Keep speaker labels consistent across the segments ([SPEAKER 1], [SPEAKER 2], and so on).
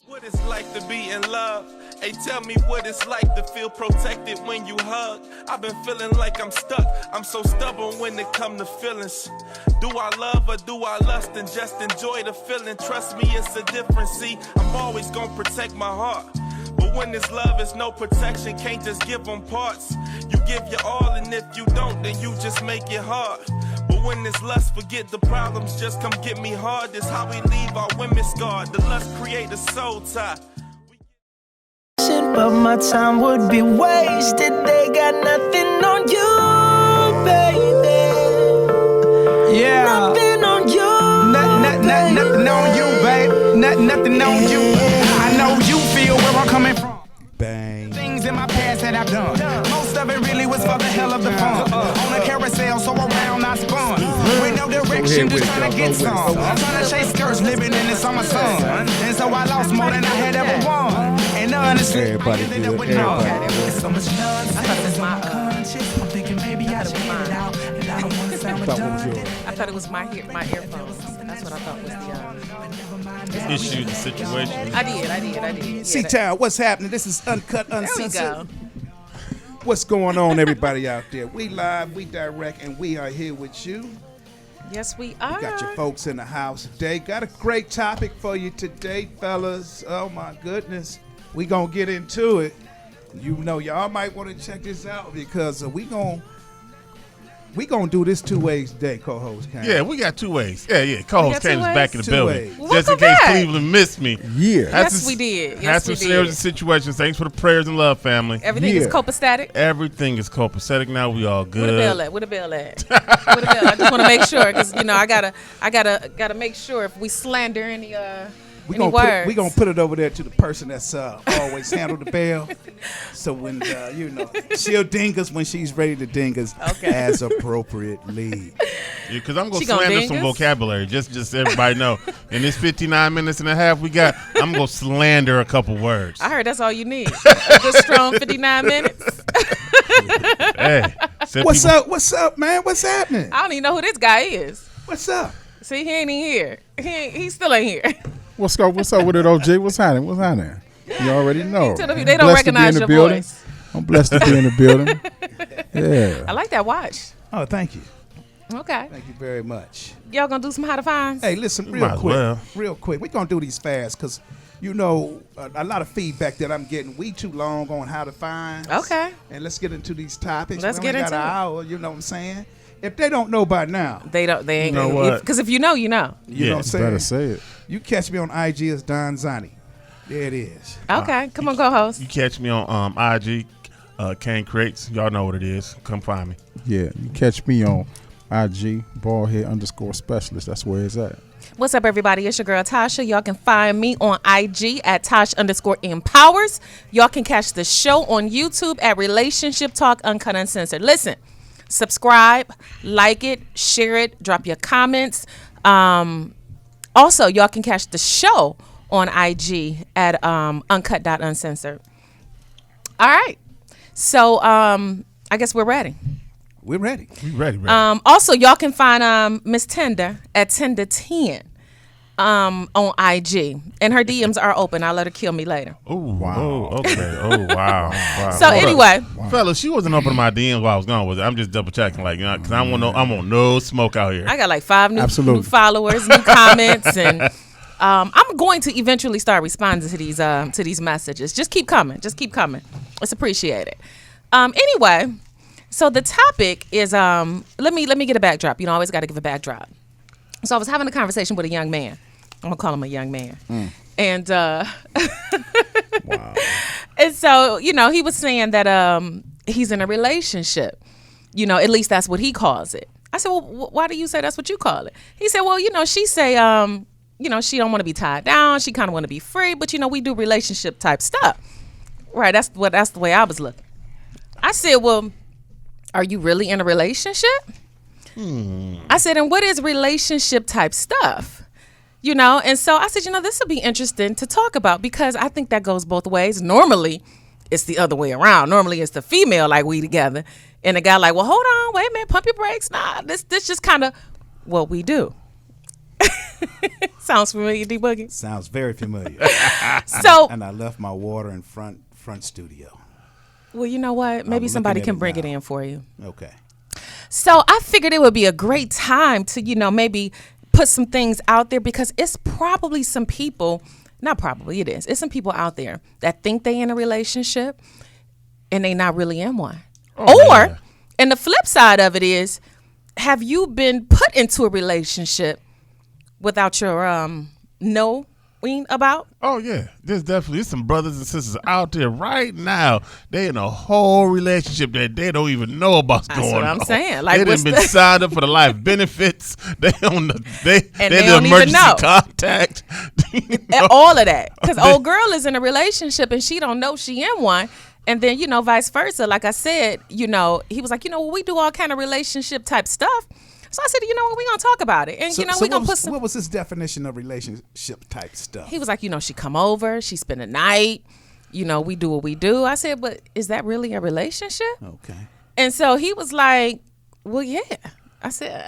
[SPEAKER 1] What it's like to be in love. Hey, tell me what it's like to feel protected when you hug. I've been feeling like I'm stuck. I'm so stubborn when it come to feelings. Do I love or do I lust and just enjoy the feeling? Trust me, it's a difference. See, I'm always gonna protect my heart. But when this love is no protection, can't just give them parts. You give your all, and if you don't, then you just make it hard. But when this lust, forget the problems, just come get me hard. This how we leave our women scarred. The lust create a soul tie.
[SPEAKER 2] But my time would be wasted. They got nothing on you, baby.
[SPEAKER 3] Yeah.
[SPEAKER 2] Nothing on you.
[SPEAKER 3] Nothing on you, babe. Nothing on you. I know you feel where I'm coming from.
[SPEAKER 4] Bang.
[SPEAKER 3] Things in my past that I've done. Most of it really was for the hell of the fun. On a carousel, so around I spun. With no direction, just trying to get some. I'm trying to chase skirts, living in the summer sun. And so I lost more than I had ever won. And honestly,
[SPEAKER 4] Everybody
[SPEAKER 3] I ended
[SPEAKER 4] do
[SPEAKER 3] up
[SPEAKER 4] it.
[SPEAKER 3] with no.
[SPEAKER 4] Everybody do it.
[SPEAKER 3] It's so much nonsense. I'm conscious. I'm thinking maybe I should get it out. And I don't want to sound redundant.
[SPEAKER 5] I thought it was my earphones. That's what I thought was the
[SPEAKER 6] issue, the situation.
[SPEAKER 5] I did.
[SPEAKER 4] C-Town, what's happening? This is Uncut,
[SPEAKER 5] There we
[SPEAKER 4] Uncensored.
[SPEAKER 5] go.
[SPEAKER 4] What's going on, everybody out there? We live, we direct, and we are here with you.
[SPEAKER 5] Yes, we are.
[SPEAKER 4] We got your folks in the house today. Got a great topic for you today, fellas. Oh, my goodness. We going to get into it. You know, y'all might want to check this out because we gonna do this two ways today, co-host Cam.
[SPEAKER 6] Yeah, we got two ways. Yeah. Co-host
[SPEAKER 5] two
[SPEAKER 6] Cam is
[SPEAKER 5] ways?
[SPEAKER 6] back in the
[SPEAKER 4] Two
[SPEAKER 6] building.
[SPEAKER 4] ways.
[SPEAKER 6] Just in
[SPEAKER 5] Welcome
[SPEAKER 6] case
[SPEAKER 5] back.
[SPEAKER 6] Cleveland missed me.
[SPEAKER 4] Yeah.
[SPEAKER 5] Yes, we did.
[SPEAKER 6] Had
[SPEAKER 5] Yes,
[SPEAKER 6] some
[SPEAKER 5] we
[SPEAKER 6] scenarios
[SPEAKER 5] did.
[SPEAKER 6] and situations. Thanks for the prayers and love, family.
[SPEAKER 5] Everything is
[SPEAKER 4] Yeah.
[SPEAKER 5] copacetic.
[SPEAKER 6] Everything is copacetic now. We all good.
[SPEAKER 5] Where the bell at? Where the bell at? Where the bell? I just want to make sure because I gotta make sure if we slander any
[SPEAKER 4] We
[SPEAKER 5] any words.
[SPEAKER 4] gonna put it over there to the person that's always handled the bell. So when she'll ding us when she's ready to ding us as appropriately.
[SPEAKER 6] Because I'm
[SPEAKER 5] She
[SPEAKER 6] gonna
[SPEAKER 5] gonna
[SPEAKER 6] slander
[SPEAKER 5] ding
[SPEAKER 6] some
[SPEAKER 5] us?
[SPEAKER 6] vocabulary. Just so everybody know. In this 59 minutes and a half we got, I'm gonna slander a couple words.
[SPEAKER 5] I heard that's all you need. A good strong 59 minutes.
[SPEAKER 6] Hey,
[SPEAKER 4] What's up? What's up, man? What's happening?
[SPEAKER 5] I don't even know who this guy is.
[SPEAKER 4] What's up?
[SPEAKER 5] See, he ain't even here. He still ain't here.
[SPEAKER 7] What's up with it, OG? What's happening? You already know.
[SPEAKER 5] Tell them they don't
[SPEAKER 7] Blessed to be
[SPEAKER 5] recognize
[SPEAKER 7] in the
[SPEAKER 5] your
[SPEAKER 7] building.
[SPEAKER 5] voice.
[SPEAKER 7] I'm blessed to be in the building. Yeah.
[SPEAKER 5] I like that watch.
[SPEAKER 4] Oh, thank you.
[SPEAKER 5] Okay.
[SPEAKER 4] Thank you very much.
[SPEAKER 5] Y'all gonna do some how to finds?
[SPEAKER 4] Hey, listen,
[SPEAKER 6] might as well.
[SPEAKER 4] real quick. We're going to do these fast because, a lot of feedback that I'm getting. We too long on how to find.
[SPEAKER 5] Okay.
[SPEAKER 4] And let's get into these topics.
[SPEAKER 5] Let's
[SPEAKER 4] We only
[SPEAKER 5] get
[SPEAKER 4] got
[SPEAKER 5] into
[SPEAKER 4] an
[SPEAKER 5] it.
[SPEAKER 4] hour, you know what I'm saying? If they don't know by now,
[SPEAKER 5] They don't. They ain't.
[SPEAKER 6] You know what?
[SPEAKER 5] Because if you know, you know.
[SPEAKER 4] you know what I'm saying?
[SPEAKER 7] Better say it.
[SPEAKER 4] You catch me on IG as Don Zani. There it is.
[SPEAKER 5] Okay. Come on, co-host.
[SPEAKER 6] You catch me on IG, Kane Crates. Y'all know what it is. Come find me.
[SPEAKER 7] Yeah. You catch me on IG, ballhead_specialist. That's where it's at.
[SPEAKER 5] What's up, everybody? It's your girl Tasha. Y'all can find me on IG at Tosh_empowers. Y'all can catch the show on YouTube at Relationship Talk Uncut Uncensored. Listen, subscribe, like it, share it, drop your comments. Also, y'all can catch the show on IG at uncut.uncensored. All right. So I guess we're ready.
[SPEAKER 4] We're ready.
[SPEAKER 6] We ready.
[SPEAKER 5] Also, y'all can find Miss Tender at Tender10 on IG, and her DMs are open. I'll let her kill me later.
[SPEAKER 6] Oh, wow. Oh, okay. Oh, wow.
[SPEAKER 5] So anyway,
[SPEAKER 6] Fellas, she wasn't opening my DMs while I was gone with it. I'm just double checking, because I want no smoke out here.
[SPEAKER 5] I got like 5 new
[SPEAKER 7] Absolutely.
[SPEAKER 5] followers, new comments, and I'm going to eventually start responding to these messages. Just keep coming. It's appreciated. Anyway, so the topic is let me get a backdrop. I always got to give a backdrop. So I was having a conversation with a young man. I'm gonna call him a young man, and
[SPEAKER 7] Wow.
[SPEAKER 5] and so he was saying that he's in a relationship. At least that's what he calls it. I said, well, why do you say that's what you call it? He said, well, she say she don't want to be tied down. She kind of want to be free, but we do relationship type stuff. Right? That's the way I was looking. I said, well, are you really in a relationship? I said, and what is relationship type stuff? And so I said, this would be interesting to talk about because I think that goes both ways. Normally, it's the other way around. Normally, it's the female like we together, and the guy like, well, hold on, wait a minute, pump your brakes. Nah, this just kind of what we do. Sounds familiar, D Boogie.
[SPEAKER 8] Sounds very familiar.
[SPEAKER 5] So,
[SPEAKER 8] And I left my water in front studio.
[SPEAKER 5] well, you know what? Maybe
[SPEAKER 8] I'm
[SPEAKER 5] somebody
[SPEAKER 8] looking
[SPEAKER 5] can
[SPEAKER 8] at it
[SPEAKER 5] bring it
[SPEAKER 8] now.
[SPEAKER 5] in for you.
[SPEAKER 8] Okay.
[SPEAKER 5] So I figured it would be a great time to, maybe put some things out there because it's probably some people, not probably, it is. It's some people out there that think they in a relationship and they not really in one. And the flip side of it is, have you been put into a relationship without your knowing about?
[SPEAKER 6] Oh yeah, there's some brothers and sisters out there right now. They in a whole relationship that they don't even know about
[SPEAKER 5] That's
[SPEAKER 6] going
[SPEAKER 5] what I'm
[SPEAKER 6] on.
[SPEAKER 5] saying. Like,
[SPEAKER 6] they
[SPEAKER 5] what's
[SPEAKER 6] done been signed up for the life benefits. They on they
[SPEAKER 5] And
[SPEAKER 6] they
[SPEAKER 5] they
[SPEAKER 6] the
[SPEAKER 5] don't even
[SPEAKER 6] emergency
[SPEAKER 5] know.
[SPEAKER 6] contact.
[SPEAKER 5] And all of that, because old girl is in a relationship and she don't know she in one. And then, vice versa. Like I said, he was like, we do all kind of relationship type stuff. So I said, you know what, we gonna talk about it. And, we gonna put some.
[SPEAKER 8] What was his definition of relationship type stuff?
[SPEAKER 5] He was like, she come over, she spend the night, we do what we do. I said, but is that really a relationship?
[SPEAKER 8] Okay.
[SPEAKER 5] And so he was like, well, yeah. I said,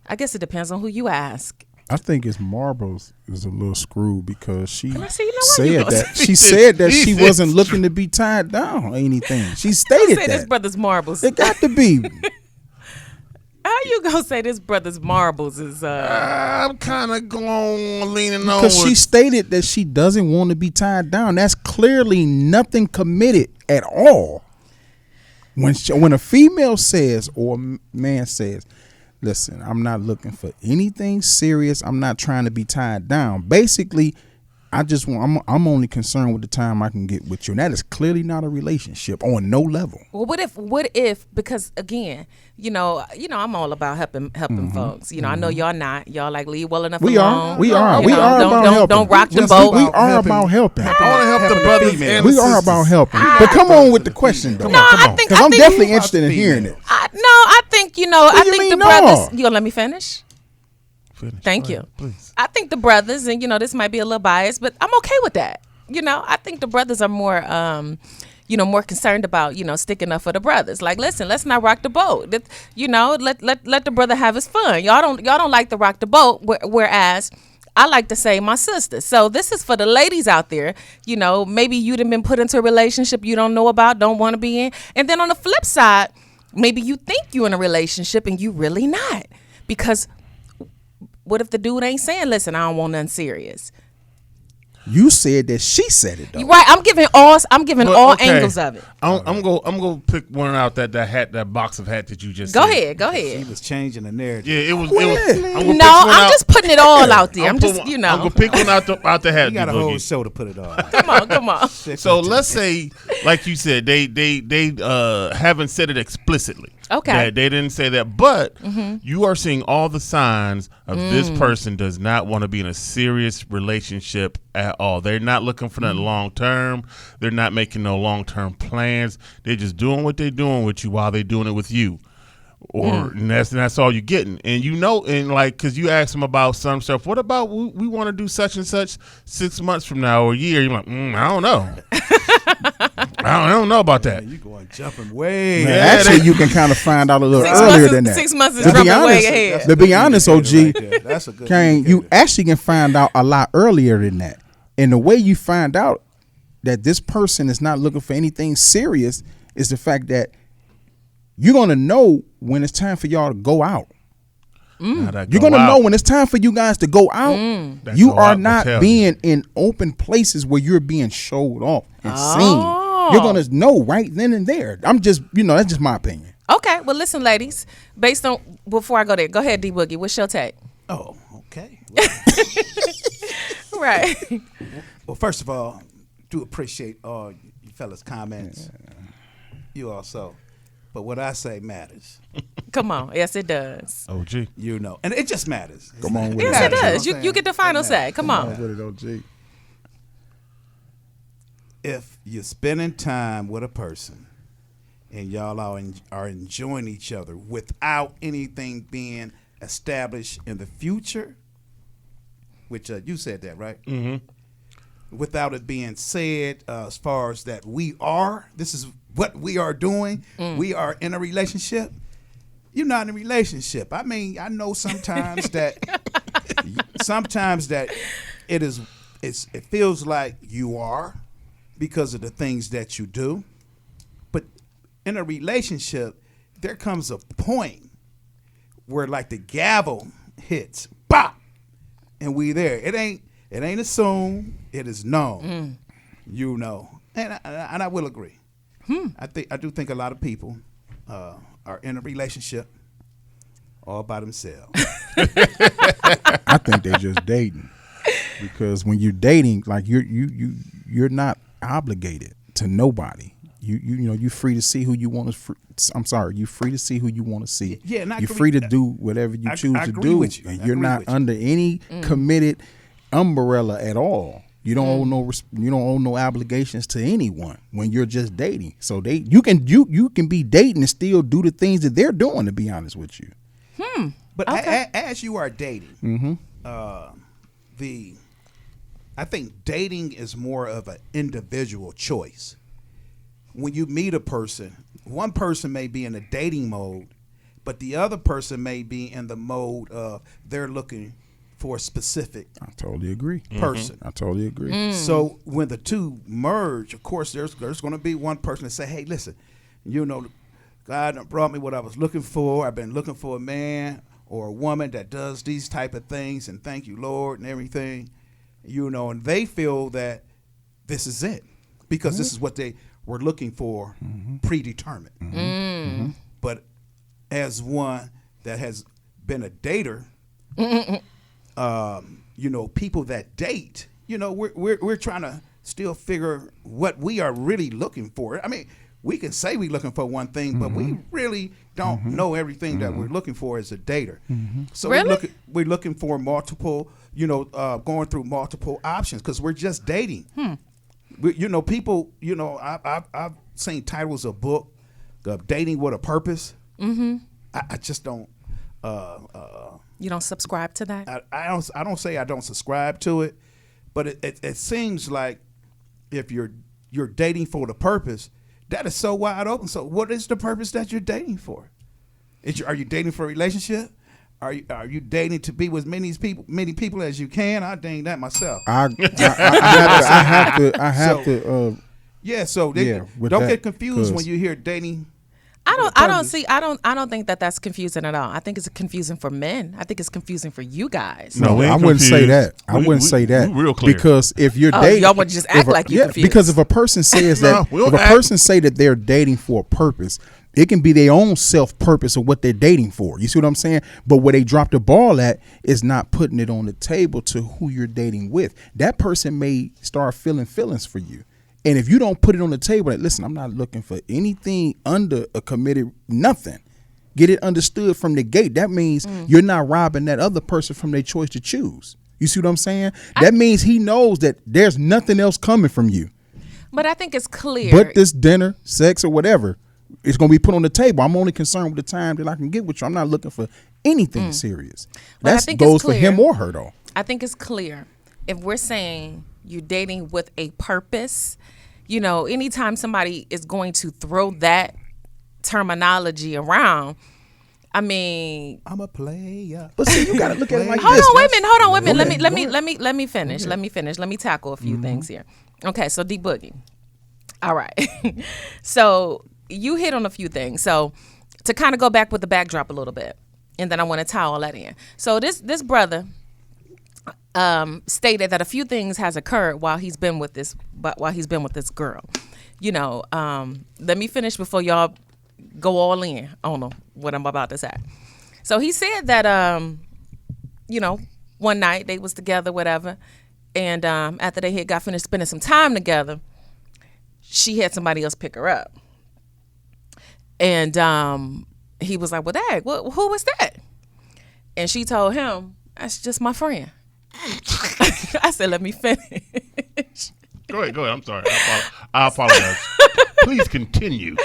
[SPEAKER 5] I guess it depends on who you ask.
[SPEAKER 7] I think it's Marbles is a little screwed because she
[SPEAKER 5] I say, you know what? You
[SPEAKER 7] said
[SPEAKER 5] gonna
[SPEAKER 7] that
[SPEAKER 5] say-
[SPEAKER 7] she said that
[SPEAKER 6] He
[SPEAKER 7] she
[SPEAKER 6] said
[SPEAKER 7] wasn't
[SPEAKER 6] it's
[SPEAKER 7] looking to be tied down or anything. She stated
[SPEAKER 5] Say this
[SPEAKER 7] that.
[SPEAKER 5] brother's marbles.
[SPEAKER 7] It got to be.
[SPEAKER 5] How you gonna say this brother's marbles is
[SPEAKER 6] I'm kind of leaning on
[SPEAKER 7] Because she stated that she doesn't want to be tied down. That's clearly nothing committed at all. When a female says or a man says, listen, I'm not looking for anything serious. I'm not trying to be tied down. Basically, I'm only concerned with the time I can get with you. And that is clearly not a relationship on no level.
[SPEAKER 5] Well, what if because again, I'm all about helping folks. I know y'all not. Y'all like leave well enough
[SPEAKER 7] We
[SPEAKER 5] alone.
[SPEAKER 7] are. We are. We are
[SPEAKER 5] don't,
[SPEAKER 7] about
[SPEAKER 5] don't,
[SPEAKER 7] helping.
[SPEAKER 5] don't rock the
[SPEAKER 4] Just
[SPEAKER 5] boat.
[SPEAKER 7] We are about helping.
[SPEAKER 6] I want to help the
[SPEAKER 8] Helping
[SPEAKER 6] brothers
[SPEAKER 8] female.
[SPEAKER 6] and the
[SPEAKER 7] We are
[SPEAKER 6] sisters.
[SPEAKER 7] about helping. But come on with the question, though.
[SPEAKER 5] No, I think
[SPEAKER 7] Because I'm definitely interested in
[SPEAKER 8] female.
[SPEAKER 7] hearing it.
[SPEAKER 5] I think
[SPEAKER 7] do
[SPEAKER 5] I
[SPEAKER 7] you
[SPEAKER 5] think
[SPEAKER 7] mean
[SPEAKER 5] the
[SPEAKER 7] no?
[SPEAKER 5] brothers. You gonna let me finish?
[SPEAKER 6] Finish.
[SPEAKER 5] Thank
[SPEAKER 6] Go
[SPEAKER 5] you.
[SPEAKER 6] ahead, please.
[SPEAKER 5] I think the brothers, and this might be a little biased, but I'm okay with that. I think the brothers are more, more concerned about, sticking up for the brothers. Like, listen, let's not rock the boat. Let the brother have his fun. Y'all don't like to rock the boat, whereas I like to say my sister. So this is for the ladies out there. Maybe you done been put into a relationship you don't know about, don't want to be in, and then on the flip side, maybe you think you're in a relationship and you really not, because what if the dude ain't saying, listen, I don't want nothing serious?
[SPEAKER 7] You said that she said it, though.
[SPEAKER 5] Right, I'm giving all
[SPEAKER 6] But,
[SPEAKER 5] all
[SPEAKER 6] okay,
[SPEAKER 5] angles of it.
[SPEAKER 6] I'm gonna pick one out that box of hat that you just
[SPEAKER 5] Go
[SPEAKER 6] said.
[SPEAKER 5] go
[SPEAKER 8] He
[SPEAKER 5] ahead.
[SPEAKER 8] was changing the narrative.
[SPEAKER 6] Yeah, it was.
[SPEAKER 7] When?
[SPEAKER 6] I'm gonna pick
[SPEAKER 5] No,
[SPEAKER 6] one
[SPEAKER 5] I'm
[SPEAKER 6] out.
[SPEAKER 5] just putting it all out there. I'm
[SPEAKER 6] put
[SPEAKER 5] just,
[SPEAKER 6] one- I'm gonna pick one out the hat.
[SPEAKER 8] You got a
[SPEAKER 6] D-Boogie.
[SPEAKER 8] whole show to put it on.
[SPEAKER 5] come on.
[SPEAKER 6] So let's say, like you said, they haven't said it explicitly.
[SPEAKER 5] Okay.
[SPEAKER 6] They didn't say that, but you are seeing all the signs of this person does not want to be in a serious relationship at all. They're not looking for that long term. They're not making no long term plans. They're just doing what they're doing with you while they're doing it with you. And that's all you're getting. And because you asked them about some stuff. What about we want to do such and such 6 months from now or a year? You're like, I don't know. I don't know about that.
[SPEAKER 8] You going jumping way.
[SPEAKER 7] Man,
[SPEAKER 6] Yeah,
[SPEAKER 7] actually, you can kind of find out a little
[SPEAKER 5] 6
[SPEAKER 7] earlier
[SPEAKER 5] months
[SPEAKER 7] than that.
[SPEAKER 5] 6 months is
[SPEAKER 7] To be
[SPEAKER 5] jumping
[SPEAKER 7] honest,
[SPEAKER 5] way ahead.
[SPEAKER 7] to be honest, OG,
[SPEAKER 8] That's a good
[SPEAKER 7] Kane, you
[SPEAKER 8] indicator.
[SPEAKER 7] actually can find out a lot earlier than that. And the way you find out that this person is not looking for anything serious is the fact that you're going to know when it's time for y'all to go out.
[SPEAKER 6] Now that
[SPEAKER 7] You're
[SPEAKER 6] go
[SPEAKER 7] going to
[SPEAKER 6] out,
[SPEAKER 7] know when it's time for you guys to go out.
[SPEAKER 6] That
[SPEAKER 7] You
[SPEAKER 6] go out
[SPEAKER 7] are
[SPEAKER 6] will
[SPEAKER 7] not
[SPEAKER 6] tell
[SPEAKER 7] being in open places where you're being showed off and
[SPEAKER 5] Oh.
[SPEAKER 7] seen. You're going to know right then and there. I'm just, that's just my opinion.
[SPEAKER 5] Okay, well, listen, ladies. Before I go there, go ahead, D Boogie. What's your take?
[SPEAKER 8] Oh, okay.
[SPEAKER 5] Right.
[SPEAKER 8] Well, first of all, do appreciate all you fellas' comments. You also. But what I say matters.
[SPEAKER 5] Come on. Yes, it does.
[SPEAKER 6] OG.
[SPEAKER 8] And it just matters.
[SPEAKER 7] Come on with
[SPEAKER 5] Yes,
[SPEAKER 7] it.
[SPEAKER 5] it
[SPEAKER 8] matters,
[SPEAKER 5] does.
[SPEAKER 8] you know what
[SPEAKER 5] You
[SPEAKER 8] I'm
[SPEAKER 5] get the
[SPEAKER 8] saying?
[SPEAKER 5] final
[SPEAKER 8] It
[SPEAKER 5] say.
[SPEAKER 8] matters.
[SPEAKER 5] Come
[SPEAKER 7] Come
[SPEAKER 5] on.
[SPEAKER 7] on with it, OG.
[SPEAKER 8] If you're spending time with a person and y'all are enjoying each other without anything being established in the future, which you said that, right? Mm-hmm. Without it being said as far as that this is what we are doing, we are in a relationship, you're not in a relationship. I mean, I know sometimes that sometimes that it feels like you are because of the things that you do. But in a relationship, there comes a point where like the gavel hits, bop, and we there. It ain't assumed, it is known. You know. And I will agree. I do think a lot of people are in a relationship all by themselves.
[SPEAKER 7] I think they're just dating, because when you're dating, like you're not obligated to nobody. You know, you're free to see who you want to. You're free to see who you want to see.
[SPEAKER 8] Yeah, and
[SPEAKER 7] you're free to do whatever you choose to do, and you're not under any committed umbrella at all. You don't owe no obligations to anyone when you're just dating. So you can be dating and still do the things that they're doing. To be honest with you.
[SPEAKER 8] But as you are dating, I think dating is more of an individual choice. When you meet a person, one person may be in a dating mode, but the other person may be in the mode of they're looking for a specific
[SPEAKER 7] I totally agree.
[SPEAKER 8] person.
[SPEAKER 7] I totally agree.
[SPEAKER 8] So when the two merge, of course, there's going to be one person that say, hey, listen, you know, God brought me what I was looking for. I've been looking for a man or a woman that does these type of things, and thank you, Lord, and everything. You know, and they feel that this is it because this is what they were looking for, predetermined. But as one that has been a dater, you know, people that date, you know, we're trying to still figure what we are really looking for. I mean, we can say we're looking for one thing, but we really don't know everything that we're looking for as a dater. So
[SPEAKER 5] Really?
[SPEAKER 8] we're looking for multiple, you know, going through multiple options because we're just dating. You know, people, you know, I've seen titles of book, Dating with a Purpose. I just don't.
[SPEAKER 5] You don't subscribe to that?
[SPEAKER 8] I don't say I don't subscribe to it, but it seems like if you're dating for the purpose, that is so wide open. So what is the purpose that you're dating for? Are you dating for a relationship? Are you dating to be with many people as you can? I dang that myself.
[SPEAKER 7] I have to.
[SPEAKER 8] So don't get confused when you hear dating.
[SPEAKER 5] I don't think that's confusing at all. I think it's confusing for men. I think it's confusing for you guys.
[SPEAKER 6] No, we ain't
[SPEAKER 7] I wouldn't say
[SPEAKER 6] confused.
[SPEAKER 7] that. I wouldn't say that.
[SPEAKER 6] We real clear.
[SPEAKER 7] Because if you're dating,
[SPEAKER 5] y'all would just act like you're confused.
[SPEAKER 7] Because if a person says that,
[SPEAKER 6] we'll
[SPEAKER 7] if a
[SPEAKER 6] act.
[SPEAKER 7] person say that they're dating for a purpose, it can be their own self purpose of what they're dating for. You see what I'm saying? But where they drop the ball at is not putting it on the table to who you're dating with. That person may start feeling feelings for you. And if you don't put it on the table, like, listen, I'm not looking for anything under a committed nothing. Get it understood from the gate. That means you're not robbing that other person from their choice to choose. You see what I'm saying? That means he knows that there's nothing else coming from you.
[SPEAKER 5] But I think it's clear.
[SPEAKER 7] But this dinner, sex, or whatever, it's going to be put on the table. I'm only concerned with the time that I can get with you. I'm not looking for anything serious.
[SPEAKER 5] But I
[SPEAKER 7] That
[SPEAKER 5] think it's
[SPEAKER 7] goes for
[SPEAKER 5] clear.
[SPEAKER 7] him or her, though.
[SPEAKER 5] I think it's clear. If we're saying you're dating with a purpose, you know, anytime somebody is going to throw that terminology around, I mean,
[SPEAKER 8] I'm a player.
[SPEAKER 7] But see, you got to look at it like
[SPEAKER 5] hold
[SPEAKER 7] this.
[SPEAKER 5] on, wait a minute.
[SPEAKER 7] Okay.
[SPEAKER 5] Let me finish. Let me tackle a few things here. Okay, so D Boogie. All right. So you hit on a few things. So to kind of go back with the backdrop a little bit, and then I want to tie all that in. So this brother stated that a few things has occurred while he's been with this girl. You know, let me finish before y'all go all in on what I'm about to say. So he said that you know, one night they was together, whatever, and after they had got finished spending some time together, she had somebody else pick her up, and he was like, "Well, dang, who was that?" And she told him, "That's just my friend." I said, "Let me finish."
[SPEAKER 6] Go ahead. I'm sorry. I apologize. Please continue.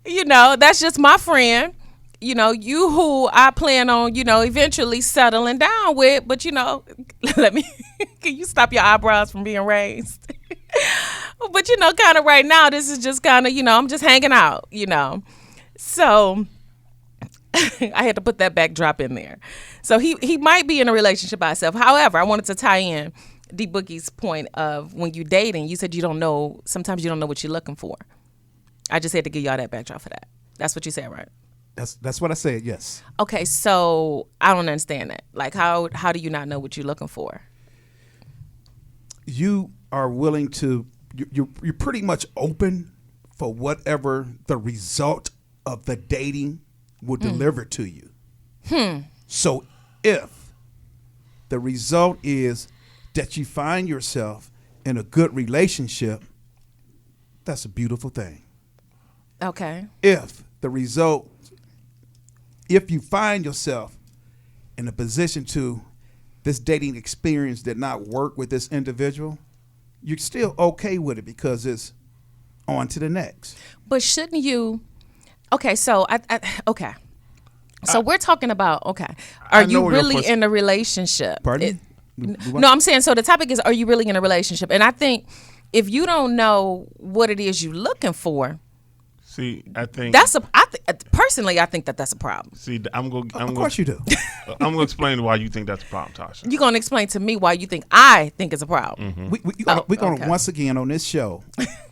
[SPEAKER 5] You know, that's just my friend. You know, you who I plan on, you know, eventually settling down with. But, you know, can you stop your eyebrows from being raised? But, you know, kind of right now, this is just kind of, you know, I'm just hanging out, you know. So I had to put that backdrop in there. So he might be in a relationship by himself. However, I wanted to tie in D Boogie's point of when you dating, you said you don't know, sometimes you don't know what you're looking for. I just had to give y'all that backdrop for that. That's what you said, right?
[SPEAKER 8] That's what I said, yes.
[SPEAKER 5] Okay, so I don't understand that. Like, how do you not know what you're looking for?
[SPEAKER 8] You are willing to, you're pretty much open for whatever the result of the dating will deliver to you. So if the result is that you find yourself in a good relationship, that's a beautiful thing.
[SPEAKER 5] Okay.
[SPEAKER 8] If you find yourself in a position to, this dating experience did not work with this individual, you're still okay with it because it's on to the next.
[SPEAKER 5] But shouldn't you? Okay, so okay. So we're talking about, okay, are you really in a relationship?
[SPEAKER 8] Pardon?
[SPEAKER 5] No, I'm saying, so the topic is, are you really in a relationship? And I think if you don't know what it is you're looking for,
[SPEAKER 6] See, I think
[SPEAKER 5] personally, I think that's a problem.
[SPEAKER 6] See,
[SPEAKER 8] Of course you do.
[SPEAKER 6] I'm gonna explain why you think that's a problem, Tasha.
[SPEAKER 5] You're gonna explain to me why you think I think it's a problem.
[SPEAKER 8] We're gonna once again on this show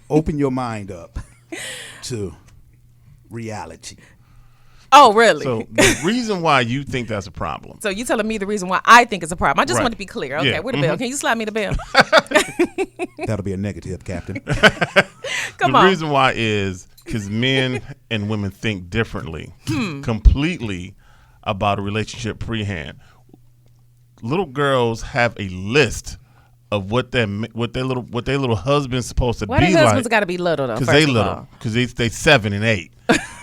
[SPEAKER 8] open your mind up to reality.
[SPEAKER 5] Oh, really?
[SPEAKER 6] So the reason why you think that's a problem.
[SPEAKER 5] So you telling me the reason why I think it's a problem. I just
[SPEAKER 6] Right.
[SPEAKER 5] want to be clear. Okay,
[SPEAKER 6] Yeah.
[SPEAKER 5] where the bell? Can you slide me the bell?
[SPEAKER 8] That'll be a negative, Captain.
[SPEAKER 5] Come
[SPEAKER 6] The
[SPEAKER 5] on.
[SPEAKER 6] reason why is because men and women think differently, completely about a relationship pre-hand. Little girls have a list of what their little husband's supposed to
[SPEAKER 5] Why
[SPEAKER 6] be
[SPEAKER 5] the husbands
[SPEAKER 6] like.
[SPEAKER 5] got to be little though?
[SPEAKER 6] Because
[SPEAKER 5] First
[SPEAKER 6] they
[SPEAKER 5] of
[SPEAKER 6] little,
[SPEAKER 5] all?
[SPEAKER 6] because they 7 and 8,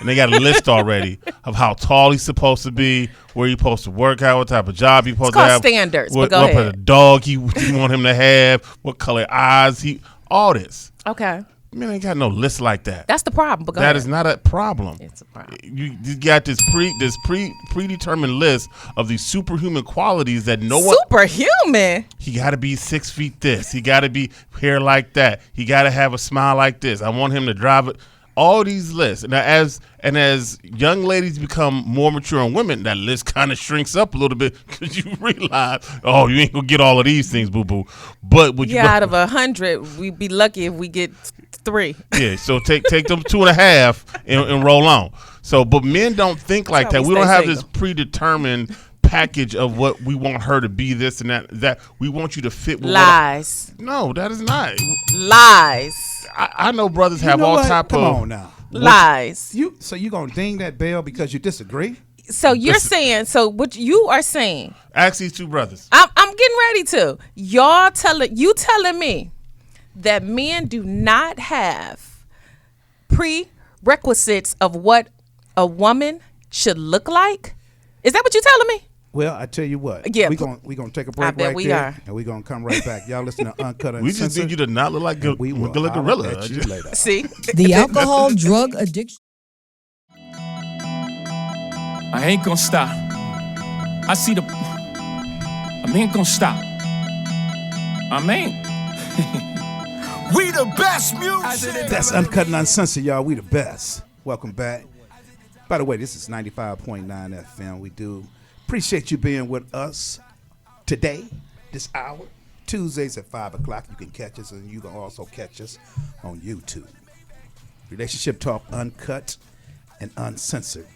[SPEAKER 6] and they got a list already of how tall he's supposed to be, where he's supposed to work out, what type of job he's supposed to
[SPEAKER 5] called
[SPEAKER 6] have,
[SPEAKER 5] standards,
[SPEAKER 6] what,
[SPEAKER 5] but go
[SPEAKER 6] what
[SPEAKER 5] ahead.
[SPEAKER 6] type of dog you want him to have, what color eyes all this.
[SPEAKER 5] Okay,
[SPEAKER 6] Men ain't got no list like that.
[SPEAKER 5] that's the problem. But go
[SPEAKER 6] That
[SPEAKER 5] ahead.
[SPEAKER 6] is not a problem.
[SPEAKER 5] It's a problem.
[SPEAKER 6] You got this predetermined list of these superhuman qualities that no one.
[SPEAKER 5] Superhuman.
[SPEAKER 6] He got to be 6 feet this. He got to be hair like that. He got to have a smile like this. I want him to drive it. All these lists. Now, as young ladies become more mature and women, that list kind of shrinks up a little bit because you realize, oh, you ain't gonna get all of these things, boo boo. But would you?
[SPEAKER 5] Yeah, out of 100, we'd be lucky if we get 3.
[SPEAKER 6] Yeah, so take them 2.5 and roll on. So, but men don't think like
[SPEAKER 5] That's
[SPEAKER 6] that.
[SPEAKER 5] how
[SPEAKER 6] We
[SPEAKER 5] we
[SPEAKER 6] don't
[SPEAKER 5] stay
[SPEAKER 6] have
[SPEAKER 5] single.
[SPEAKER 6] this predetermined package of what we want her to be, this and that. That we want you to fit with.
[SPEAKER 5] Lies.
[SPEAKER 6] No, that is not.
[SPEAKER 5] Lies.
[SPEAKER 6] I know brothers have
[SPEAKER 8] You know
[SPEAKER 6] all
[SPEAKER 8] what?
[SPEAKER 6] type
[SPEAKER 8] Come
[SPEAKER 6] of.
[SPEAKER 8] on now.
[SPEAKER 5] Lies.
[SPEAKER 8] So you gonna ding that bell because you disagree?
[SPEAKER 5] So you're saying, so what you are saying,
[SPEAKER 6] Ask these two brothers.
[SPEAKER 5] I'm getting ready to. You telling me that men do not have prerequisites of what a woman should look like? Is that what you're telling me?
[SPEAKER 8] Well, I tell you what.
[SPEAKER 5] Yeah.
[SPEAKER 8] we gonna take a
[SPEAKER 5] I
[SPEAKER 8] break
[SPEAKER 5] bet
[SPEAKER 8] right
[SPEAKER 5] we
[SPEAKER 8] there,
[SPEAKER 5] are.
[SPEAKER 8] and we're gonna come right back. Y'all listen to Uncut
[SPEAKER 6] We just
[SPEAKER 8] Uncensored.
[SPEAKER 6] need you to not look like a
[SPEAKER 8] and we will
[SPEAKER 6] gorilla.
[SPEAKER 8] holler at you later.
[SPEAKER 5] See?
[SPEAKER 9] The alcohol drug addiction.
[SPEAKER 10] I ain't gonna stop. I ain't gonna stop.
[SPEAKER 2] We the best music.
[SPEAKER 8] That's Uncut and Uncensored, y'all. We the best. Welcome back. By the way, this is 95.9 FM. We do appreciate you being with us today, this hour. Tuesdays at 5 o'clock. You can catch us, and you can also catch us on YouTube. Relationship Talk Uncut and Uncensored.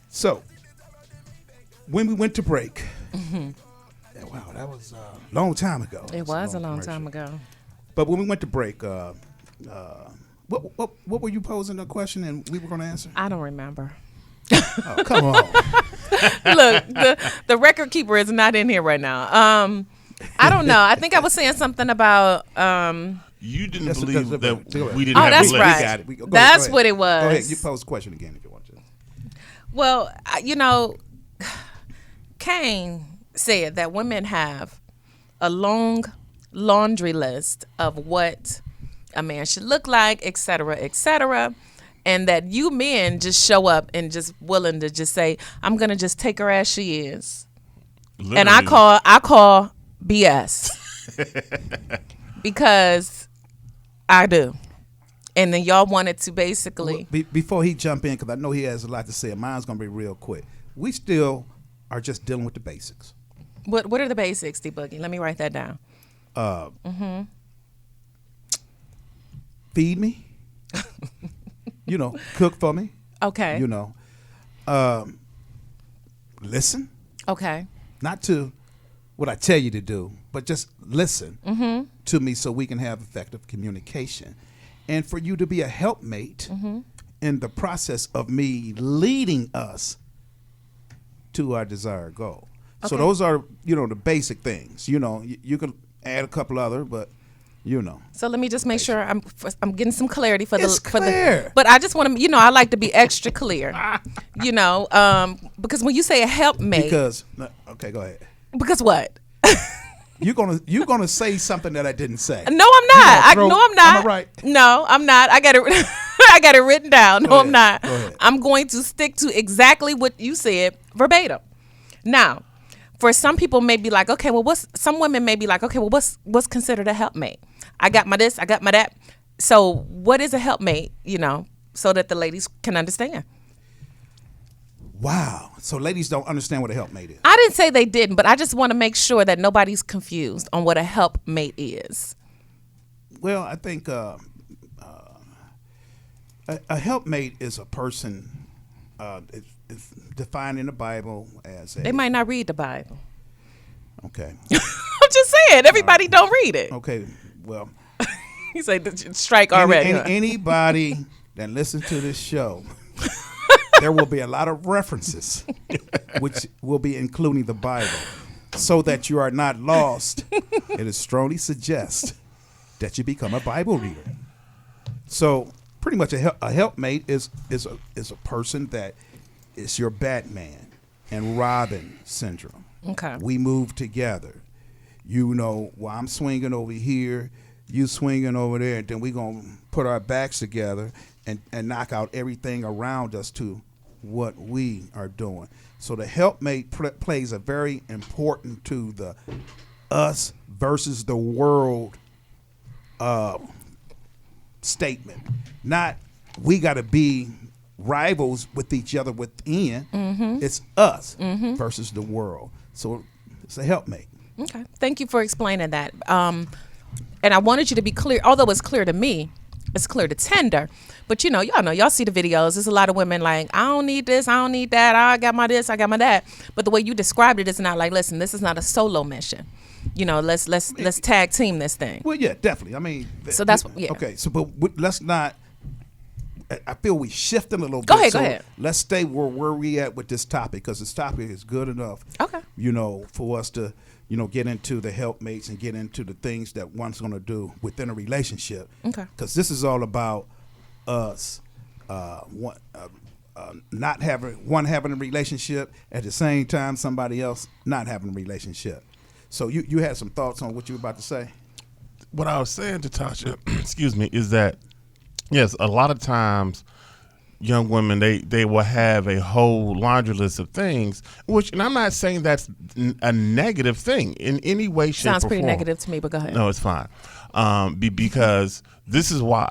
[SPEAKER 8] So, when we went to break, yeah, wow, that was a long time ago.
[SPEAKER 5] It was a long time ago.
[SPEAKER 8] But when we went to break, what were you posing a question and we were going to answer?
[SPEAKER 5] I don't remember.
[SPEAKER 8] Oh, come on.
[SPEAKER 5] Look, the record keeper is not in here right now. I don't know. I think I was saying something about
[SPEAKER 6] You didn't
[SPEAKER 8] That's-
[SPEAKER 6] believe
[SPEAKER 8] that's-
[SPEAKER 6] that
[SPEAKER 8] that's-
[SPEAKER 6] we didn't
[SPEAKER 5] Oh,
[SPEAKER 6] have
[SPEAKER 5] that's
[SPEAKER 6] a list.
[SPEAKER 5] right.
[SPEAKER 8] We got it. Go
[SPEAKER 5] That's
[SPEAKER 8] ahead.
[SPEAKER 5] what it was.
[SPEAKER 8] Go ahead. You pose the question again if you want to.
[SPEAKER 5] Well, Kane said that women have a long laundry list of what a man should look like, et cetera, and that you men just show up and just willing to just say, I'm gonna just take her as she is. And I call BS because I do. And then y'all wanted to basically
[SPEAKER 8] Before he jump in, because I know he has a lot to say, mine's going to be real quick. we still are just dealing with the basics.
[SPEAKER 5] What are the basics, D Boogie? Let me write that down.
[SPEAKER 8] Feed me. Cook for me.
[SPEAKER 5] Okay.
[SPEAKER 8] Listen.
[SPEAKER 5] Okay.
[SPEAKER 8] Not to what I tell you to do, but just listen to me so we can have effective communication. And for you to be a helpmate in the process of me leading us to our desired goal. Okay. So those are, the basic things. You can add a couple other, but
[SPEAKER 5] So let me just make sure I'm getting some clarity for
[SPEAKER 8] It's clear.
[SPEAKER 5] but I just want to, I like to be extra clear, because when you say a helpmate.
[SPEAKER 8] Okay, go ahead.
[SPEAKER 5] Because what?
[SPEAKER 8] You're gonna say something that I didn't say.
[SPEAKER 5] No, I'm not. No, I'm not.
[SPEAKER 8] Am I right?
[SPEAKER 5] No, I'm not. I got it. I got it written down. No, I'm not.
[SPEAKER 8] Go ahead.
[SPEAKER 5] I'm going to stick to exactly what you said verbatim. Now, for some people may be like, okay, well, some women may be like, okay, well, what's considered a helpmate? I got my this, I got my that. So what is a helpmate, so that the ladies can understand?
[SPEAKER 8] Wow. So ladies don't understand what a helpmate is.
[SPEAKER 5] I didn't say they didn't, but I just want to make sure that nobody's confused on what a helpmate is.
[SPEAKER 8] Well, I think a helpmate is a person, it's defined in the Bible as
[SPEAKER 5] They might not read the Bible.
[SPEAKER 8] Okay.
[SPEAKER 5] I'm just saying, everybody don't read it.
[SPEAKER 8] Okay, well.
[SPEAKER 5] You say strike already.
[SPEAKER 8] Anybody that listens to this show, there will be a lot of references, which will be including the Bible, so that you are not lost. It is strongly suggest that you become a Bible reader. So, pretty much a helpmate is a person that is your Batman and Robin syndrome.
[SPEAKER 5] Okay.
[SPEAKER 8] We move together. While I'm swinging over here, you swinging over there, and then we're going to put our backs together and knock out everything around us to what we are doing. So the helpmate plays a very important to the us versus the world statement. Not we got to be rivals with each other within. It's us versus the world. So it's a helpmate.
[SPEAKER 5] Okay. Thank you for explaining that. And I wanted you to be clear, although it's clear to me, it's clear to Tender. But y'all see the videos. There's a lot of women like, I don't need this, I don't need that, I got my this, I got my that. But the way you described it is not like, listen, this is not a solo mission. Let's tag team this thing.
[SPEAKER 8] Well, yeah, definitely. I mean,
[SPEAKER 5] so that's yeah.
[SPEAKER 8] Okay, so but let's not. I feel we shifting a little bit.
[SPEAKER 5] Go ahead.
[SPEAKER 8] Let's stay where we at with this topic, because this topic is good enough.
[SPEAKER 5] Okay.
[SPEAKER 8] For us to get into the helpmates and get into the things that one's going to do within a relationship.
[SPEAKER 5] Okay.
[SPEAKER 8] Because this is all about us, not having a relationship at the same time somebody else not having a relationship. So you had some thoughts on what you were about to say?
[SPEAKER 6] What I was saying to Tasha, excuse me, is that yes, a lot of times young women they will have a whole laundry list of things, and I'm not saying that's a negative thing in any way, shape,
[SPEAKER 5] Sounds
[SPEAKER 6] or
[SPEAKER 5] pretty
[SPEAKER 6] form.
[SPEAKER 5] negative to me, but go ahead.
[SPEAKER 6] No, it's fine. Because this is why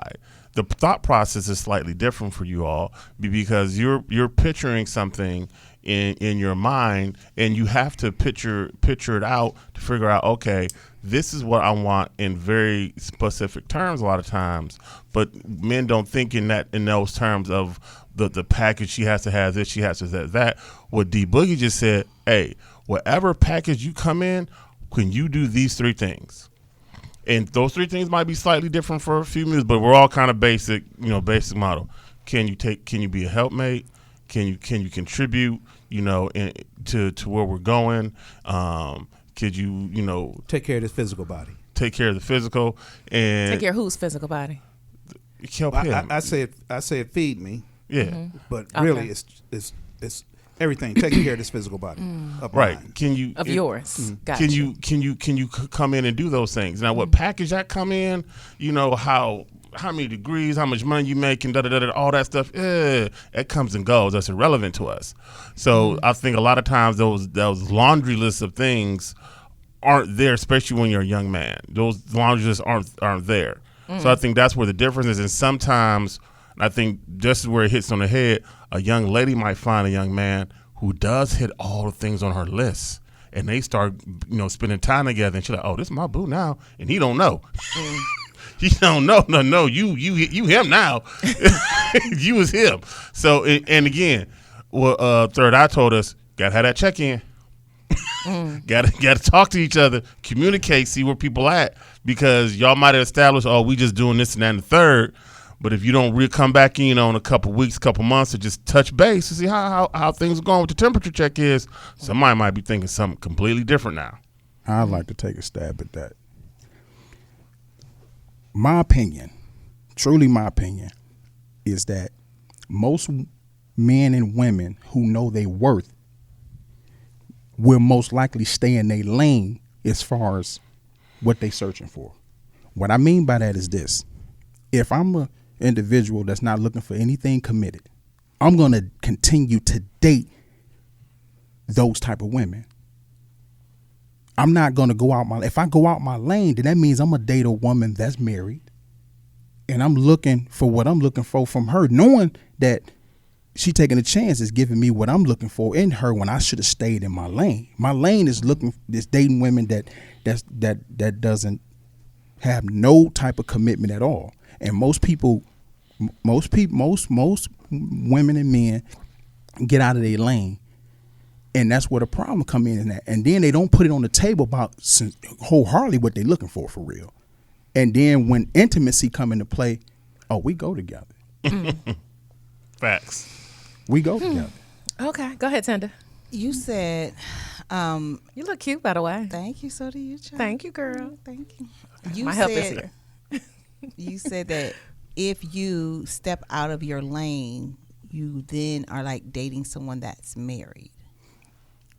[SPEAKER 6] the thought process is slightly different for you all, because you're picturing something in your mind, and you have to picture it out to figure out, okay, this is what I want in very specific terms a lot of times. But men don't think in those terms of the package. She has to have this, she has to have that. What D Boogie just said, hey, whatever package you come in, can you do these three things? And those three things might be slightly different for a few minutes, but we're all kind of basic model. Can you be a helpmate? Can you contribute, to where we're going? Could you,
[SPEAKER 8] take care of this physical body?
[SPEAKER 6] Take care of the physical and
[SPEAKER 5] take care of whose physical body?
[SPEAKER 6] Help him.
[SPEAKER 8] I said feed me.
[SPEAKER 6] Yeah,
[SPEAKER 8] but really it's everything. Taking care of this physical body.
[SPEAKER 6] Right?
[SPEAKER 8] Mine.
[SPEAKER 6] Can you
[SPEAKER 5] yours?
[SPEAKER 6] Gotcha. Can you come in and do those things? Now, what package that come in? How many degrees, how much money you make, and all that stuff. It comes and goes. That's irrelevant to us. So I think a lot of times those laundry lists of things aren't there, especially when you're a young man. Those laundry lists aren't there. So I think that's where the difference is. And sometimes I think just where it hits on the head, a young lady might find a young man who does hit all the things on her list, and they start, spending time together, and she's like, "Oh, this is my boo now," and he don't know. He don't know. No, you him now. You was him. So, and again, Third Eye told us, gotta have that check in. Gotta talk to each other, communicate, see where people at, because y'all might have established, oh, we just doing this and that and the third. But if you don't come back in on a couple weeks, couple months, to just touch base to see how things are going, what the temperature check is, somebody might be thinking something completely different now.
[SPEAKER 7] I'd like to take a stab at that. My opinion, truly my opinion, is that most men and women who know their worth will most likely stay in their lane as far as what they searching for. What I mean by that is this. If I'm an individual that's not looking for anything committed, I'm going to continue to date those type of women. I'm not going to go out if I go out my lane, then that means I'm going to date a woman that's married, and I'm looking for what I'm looking for from her, knowing that she taking a chance is giving me what I'm looking for in her when I should have stayed in my lane. My lane is dating women that doesn't have no type of commitment at all. And most women and men get out of their lane. And that's where the problem come in that. And then they don't put it on the table about wholeheartedly what they're looking for real. And then when intimacy come into play, oh, we go together.
[SPEAKER 6] Facts.
[SPEAKER 7] We go together.
[SPEAKER 5] Okay, go ahead, Tanda.
[SPEAKER 11] You said,
[SPEAKER 5] you look cute, by the way.
[SPEAKER 11] Thank you. So do you, child.
[SPEAKER 5] Thank you, girl.
[SPEAKER 11] Thank you.
[SPEAKER 5] My help is here.
[SPEAKER 11] You said that if you step out of your lane, you then are like dating someone that's married.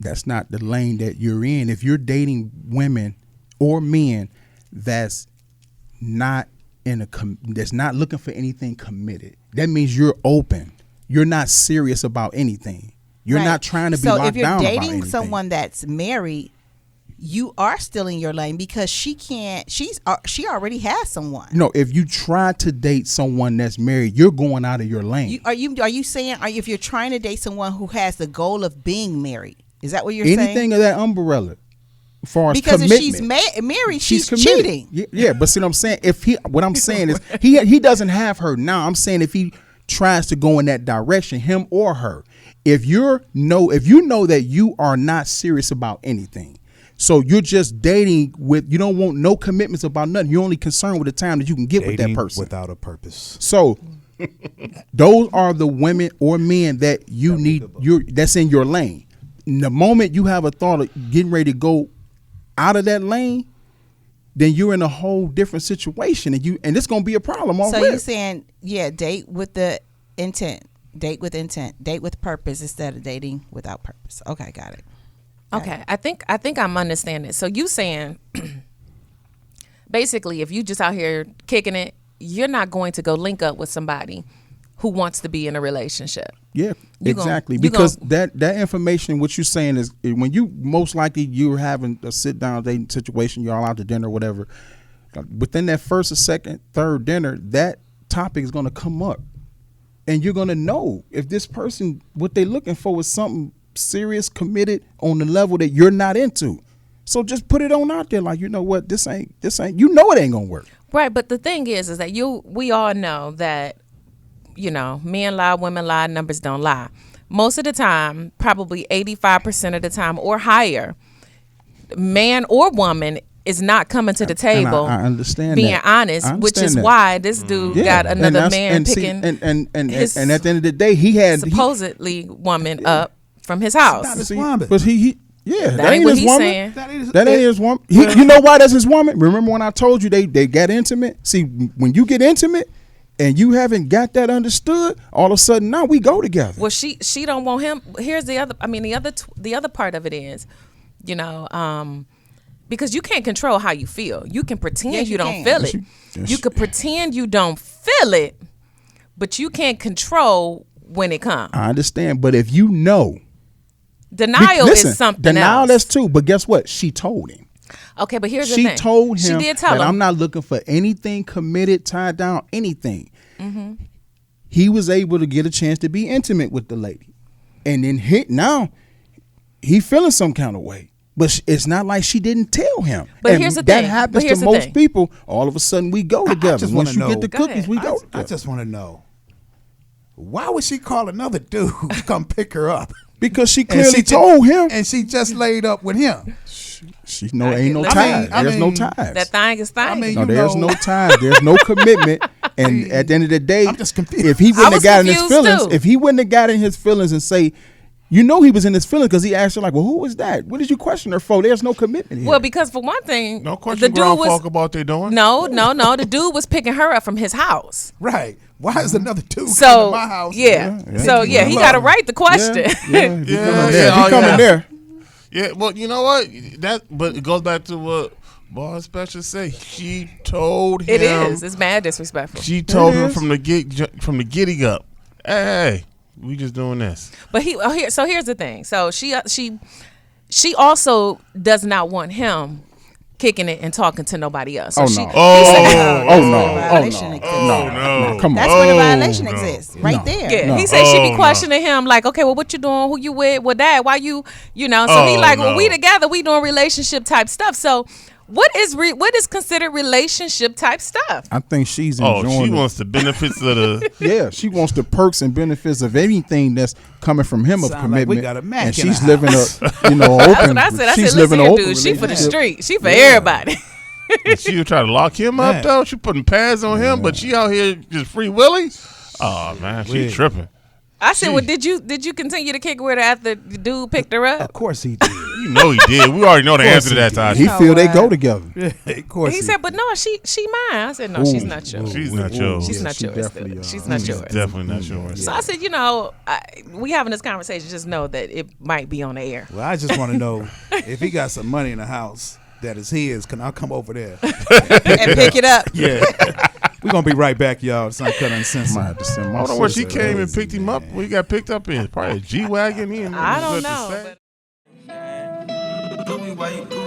[SPEAKER 7] That's not the lane that you're in. If you're dating women or men that's not that's not looking for anything committed, that means you're open. You're not serious about anything. You're not trying to be locked down about anything. So if you're dating someone
[SPEAKER 11] that's married, you are still in your lane because she already has someone.
[SPEAKER 7] No, if you try to date someone that's married, you're going out of your lane.
[SPEAKER 11] Are you saying if you're trying to date someone who has the goal of being married, is that what you're saying?
[SPEAKER 7] Anything of that umbrella, as far as
[SPEAKER 11] because
[SPEAKER 7] commitment,
[SPEAKER 11] if she's married, she's
[SPEAKER 7] committed.
[SPEAKER 11] Cheating.
[SPEAKER 7] Yeah, but see what I'm saying? What I'm saying is he doesn't have her now. I'm saying if he tries to go in that direction, him or her, if you know that you are not serious about anything, so you're just dating you don't want no commitments about nothing. You're only concerned with the time that you can get with that person
[SPEAKER 8] without a purpose.
[SPEAKER 7] So those are the women or men that you need. That's in your lane. The moment you have a thought of getting ready to go out of that lane, then you're in a whole different situation, and it's gonna be a problem.
[SPEAKER 11] So you're saying, date with the intent, date with purpose instead of dating without purpose. Okay, got it.
[SPEAKER 5] Okay, I think I'm understanding. So you saying basically if you just out here kicking it, you're not going to go link up with somebody who wants to be in a relationship.
[SPEAKER 7] Yeah, exactly. Because that information, what you're saying is when you most likely you're having a sit down dating situation, you're all out to dinner, whatever. Within that first or second, third dinner, that topic is going to come up, and you're going to know if this person, what they're looking for is something serious, committed on the level that you're not into. So just put it on out there, like, you know what, this ain't. You know it ain't gonna work.
[SPEAKER 5] Right, but the thing is that we all know that, men lie, women lie, numbers don't lie. Most of the time, probably 85% of the time or higher, man or woman is not coming to the table.
[SPEAKER 7] I understand
[SPEAKER 5] being
[SPEAKER 7] that.
[SPEAKER 5] honest, which is why this dude got another man picking.
[SPEAKER 7] And at the end of the day, he had
[SPEAKER 5] supposedly woman up from his house.
[SPEAKER 8] Not his woman.
[SPEAKER 7] But that ain't
[SPEAKER 5] what
[SPEAKER 7] his
[SPEAKER 5] he's
[SPEAKER 7] woman.
[SPEAKER 5] saying.
[SPEAKER 7] That ain't his woman. You know why that's his woman? Remember when I told you they got intimate? See, when you get intimate and you haven't got that understood, all of a sudden now we go together.
[SPEAKER 5] Well, she don't want him. Here's the other. I mean, the other part of it is, because you can't control how you feel. You can pretend you don't feel it. You could pretend you don't feel it, but you can't control when it comes.
[SPEAKER 7] I understand, but if you know.
[SPEAKER 5] Denial is something
[SPEAKER 7] denial
[SPEAKER 5] else.
[SPEAKER 7] That's too, but guess what? She told him.
[SPEAKER 5] Okay, but here's the
[SPEAKER 7] thing.
[SPEAKER 5] She
[SPEAKER 7] told him
[SPEAKER 5] she did tell
[SPEAKER 7] that
[SPEAKER 5] him.
[SPEAKER 7] I'm not looking for anything committed, tied down, anything.
[SPEAKER 5] Mm-hmm.
[SPEAKER 7] He was able to get a chance to be intimate with the lady. and then he feeling some kind of way. But it's not like she didn't tell him.
[SPEAKER 5] But
[SPEAKER 7] and
[SPEAKER 5] here's the
[SPEAKER 7] that
[SPEAKER 5] thing.
[SPEAKER 7] happens to most people. All of a sudden, we go together.
[SPEAKER 8] just
[SPEAKER 7] Once
[SPEAKER 8] wanna
[SPEAKER 7] you get
[SPEAKER 8] know.
[SPEAKER 7] the
[SPEAKER 5] Go
[SPEAKER 7] cookies,
[SPEAKER 5] ahead.
[SPEAKER 7] we go together.
[SPEAKER 8] I just want to know, why would she call another dude to come pick her up?
[SPEAKER 7] Because she
[SPEAKER 8] And
[SPEAKER 7] clearly told him.
[SPEAKER 8] and she just laid up with him.
[SPEAKER 7] She know ain't no
[SPEAKER 5] I
[SPEAKER 7] ties.
[SPEAKER 8] mean-
[SPEAKER 7] There's no ties.
[SPEAKER 5] That thing is thing.
[SPEAKER 8] I mean,
[SPEAKER 7] No,
[SPEAKER 8] you
[SPEAKER 7] there's
[SPEAKER 8] know-
[SPEAKER 7] no ties. There's no commitment. And at the end of the day,
[SPEAKER 8] I'm just confused.
[SPEAKER 7] if he wouldn't have
[SPEAKER 5] was
[SPEAKER 7] got in his
[SPEAKER 5] confused
[SPEAKER 7] feelings,
[SPEAKER 5] too.
[SPEAKER 7] if he wouldn't have got in his feelings and say, he was in his feelings because he asked her like, well, who was that? What did you question her for? There's no commitment here.
[SPEAKER 5] Well, because for one thing,
[SPEAKER 6] No
[SPEAKER 5] the
[SPEAKER 6] question
[SPEAKER 5] dude
[SPEAKER 6] grown
[SPEAKER 5] was
[SPEAKER 6] folk about what they doing.
[SPEAKER 5] no. The dude was picking her up from his house.
[SPEAKER 8] Right. Why is another dude coming
[SPEAKER 5] So
[SPEAKER 8] to my house?
[SPEAKER 5] So he got to write the question.
[SPEAKER 7] yeah, he
[SPEAKER 6] Yeah,
[SPEAKER 7] coming there.
[SPEAKER 6] yeah,
[SPEAKER 7] He coming there.
[SPEAKER 6] Yeah, well, you know what? But it goes back to what Boss Special say. She told him.
[SPEAKER 5] It is. It's mad disrespectful.
[SPEAKER 6] She told
[SPEAKER 7] It
[SPEAKER 6] him
[SPEAKER 7] is.
[SPEAKER 6] from the giddy up. Hey, we just doing this.
[SPEAKER 5] But so here's the thing. So she also does not want him kicking it and talking to nobody else. So
[SPEAKER 7] Oh,
[SPEAKER 5] she,
[SPEAKER 7] no.
[SPEAKER 5] he
[SPEAKER 6] Oh,
[SPEAKER 5] said,
[SPEAKER 7] No. Come on.
[SPEAKER 11] That's where the violation exists, right there.
[SPEAKER 5] Yeah,
[SPEAKER 7] No.
[SPEAKER 5] he said she
[SPEAKER 6] Oh,
[SPEAKER 5] be
[SPEAKER 6] no.
[SPEAKER 5] questioning him like, okay, well, what you doing? Who you with? Well, that? Why you? So he
[SPEAKER 6] Oh,
[SPEAKER 5] like, well,
[SPEAKER 6] no.
[SPEAKER 5] we together, we doing relationship type stuff. So what is considered relationship type stuff?
[SPEAKER 7] I think she's
[SPEAKER 6] Oh,
[SPEAKER 7] enjoying
[SPEAKER 6] she
[SPEAKER 7] it.
[SPEAKER 6] wants the benefits of the.
[SPEAKER 7] Yeah, she wants the perks and benefits of anything that's coming from him of
[SPEAKER 8] Sound like we
[SPEAKER 7] commitment.
[SPEAKER 8] got a Mac
[SPEAKER 7] and
[SPEAKER 8] in
[SPEAKER 7] she's
[SPEAKER 8] the
[SPEAKER 7] living
[SPEAKER 8] house.
[SPEAKER 7] a, open.
[SPEAKER 5] That's what I said. I
[SPEAKER 7] she's
[SPEAKER 5] said,
[SPEAKER 7] living
[SPEAKER 5] listen
[SPEAKER 7] an
[SPEAKER 5] here,
[SPEAKER 7] open
[SPEAKER 5] dude. She for the
[SPEAKER 7] relationship.
[SPEAKER 5] street. She for everybody.
[SPEAKER 6] She was trying to lock him up
[SPEAKER 8] Man.
[SPEAKER 6] though. She putting pads on him, but she out here just free willy. Oh man, she
[SPEAKER 8] Weird.
[SPEAKER 6] tripping.
[SPEAKER 5] I said, well, did you continue to kick with her after the dude picked her up?
[SPEAKER 8] Of course he did.
[SPEAKER 6] You know he did. We already know the answer to that, Tasha.
[SPEAKER 7] He feel they
[SPEAKER 11] what?
[SPEAKER 7] go together.
[SPEAKER 8] Of course
[SPEAKER 5] He said, but no, she mine. I said, no, she's not yours.
[SPEAKER 6] She's not yours.
[SPEAKER 5] She's not
[SPEAKER 7] she
[SPEAKER 5] yours.
[SPEAKER 7] definitely,
[SPEAKER 5] dude. She's not yours.
[SPEAKER 6] Definitely not yours.
[SPEAKER 5] So I said, we having this conversation. Just know that it might be on the air.
[SPEAKER 8] Well, I just want to know if he got some money in the house that is his, can I come over there?
[SPEAKER 11] And pick it up.
[SPEAKER 8] Yeah. We're going to be right back, y'all. It's Uncut
[SPEAKER 7] I
[SPEAKER 8] Uncensored.
[SPEAKER 7] might have to send my
[SPEAKER 6] I don't know where she
[SPEAKER 7] sister.
[SPEAKER 6] came and picked him up. Where he got picked up in? Probably a G-Wagon. He ain't
[SPEAKER 5] I
[SPEAKER 6] nothing
[SPEAKER 5] don't
[SPEAKER 6] to
[SPEAKER 5] know.
[SPEAKER 6] say.
[SPEAKER 5] But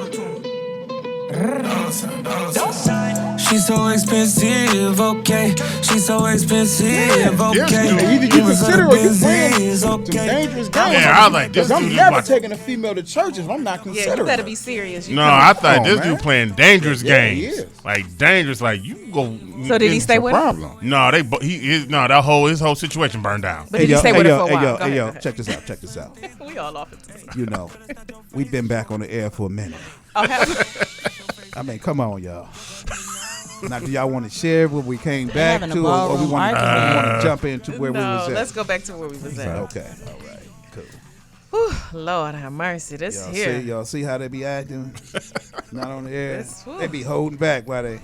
[SPEAKER 2] She's so expensive, okay. She's so expensive, okay.
[SPEAKER 7] Either you consider or you playing
[SPEAKER 2] Benz,
[SPEAKER 7] some
[SPEAKER 2] okay.
[SPEAKER 7] dangerous games.
[SPEAKER 6] Yeah, I was like, this
[SPEAKER 7] Because I'm
[SPEAKER 6] dude is
[SPEAKER 7] never
[SPEAKER 6] about-
[SPEAKER 7] taking a female to church if I'm not
[SPEAKER 5] yeah,
[SPEAKER 7] considering.
[SPEAKER 5] you better
[SPEAKER 7] her.
[SPEAKER 5] be serious.
[SPEAKER 6] No, I thought
[SPEAKER 7] on,
[SPEAKER 6] this
[SPEAKER 7] man.
[SPEAKER 6] dude playing dangerous
[SPEAKER 7] Yeah, he
[SPEAKER 6] games.
[SPEAKER 7] is.
[SPEAKER 6] Like dangerous, like you go.
[SPEAKER 5] So did he stay with her?
[SPEAKER 7] Problem.
[SPEAKER 6] No, his whole situation burned down.
[SPEAKER 5] But did he stay with her for a while? Go
[SPEAKER 8] Hey, yo,
[SPEAKER 5] ahead.
[SPEAKER 8] check this out. Check this out.
[SPEAKER 5] We all off it.
[SPEAKER 8] You know, we've been back on the air for a minute.
[SPEAKER 5] Oh, have-
[SPEAKER 8] I mean, come on, y'all. Now, do y'all want to share what we came back
[SPEAKER 11] having a
[SPEAKER 8] to, or we
[SPEAKER 11] ballroom
[SPEAKER 8] want
[SPEAKER 11] argument.
[SPEAKER 8] to jump into where we
[SPEAKER 5] no,
[SPEAKER 8] was at?
[SPEAKER 5] let's go back to where we was at.
[SPEAKER 8] Okay, all right, cool.
[SPEAKER 5] Whew, Lord have mercy. This
[SPEAKER 8] Y'all
[SPEAKER 5] here.
[SPEAKER 8] see, y'all see how they be acting? Not on the air.
[SPEAKER 5] That's- whew.
[SPEAKER 8] They be holding back while they.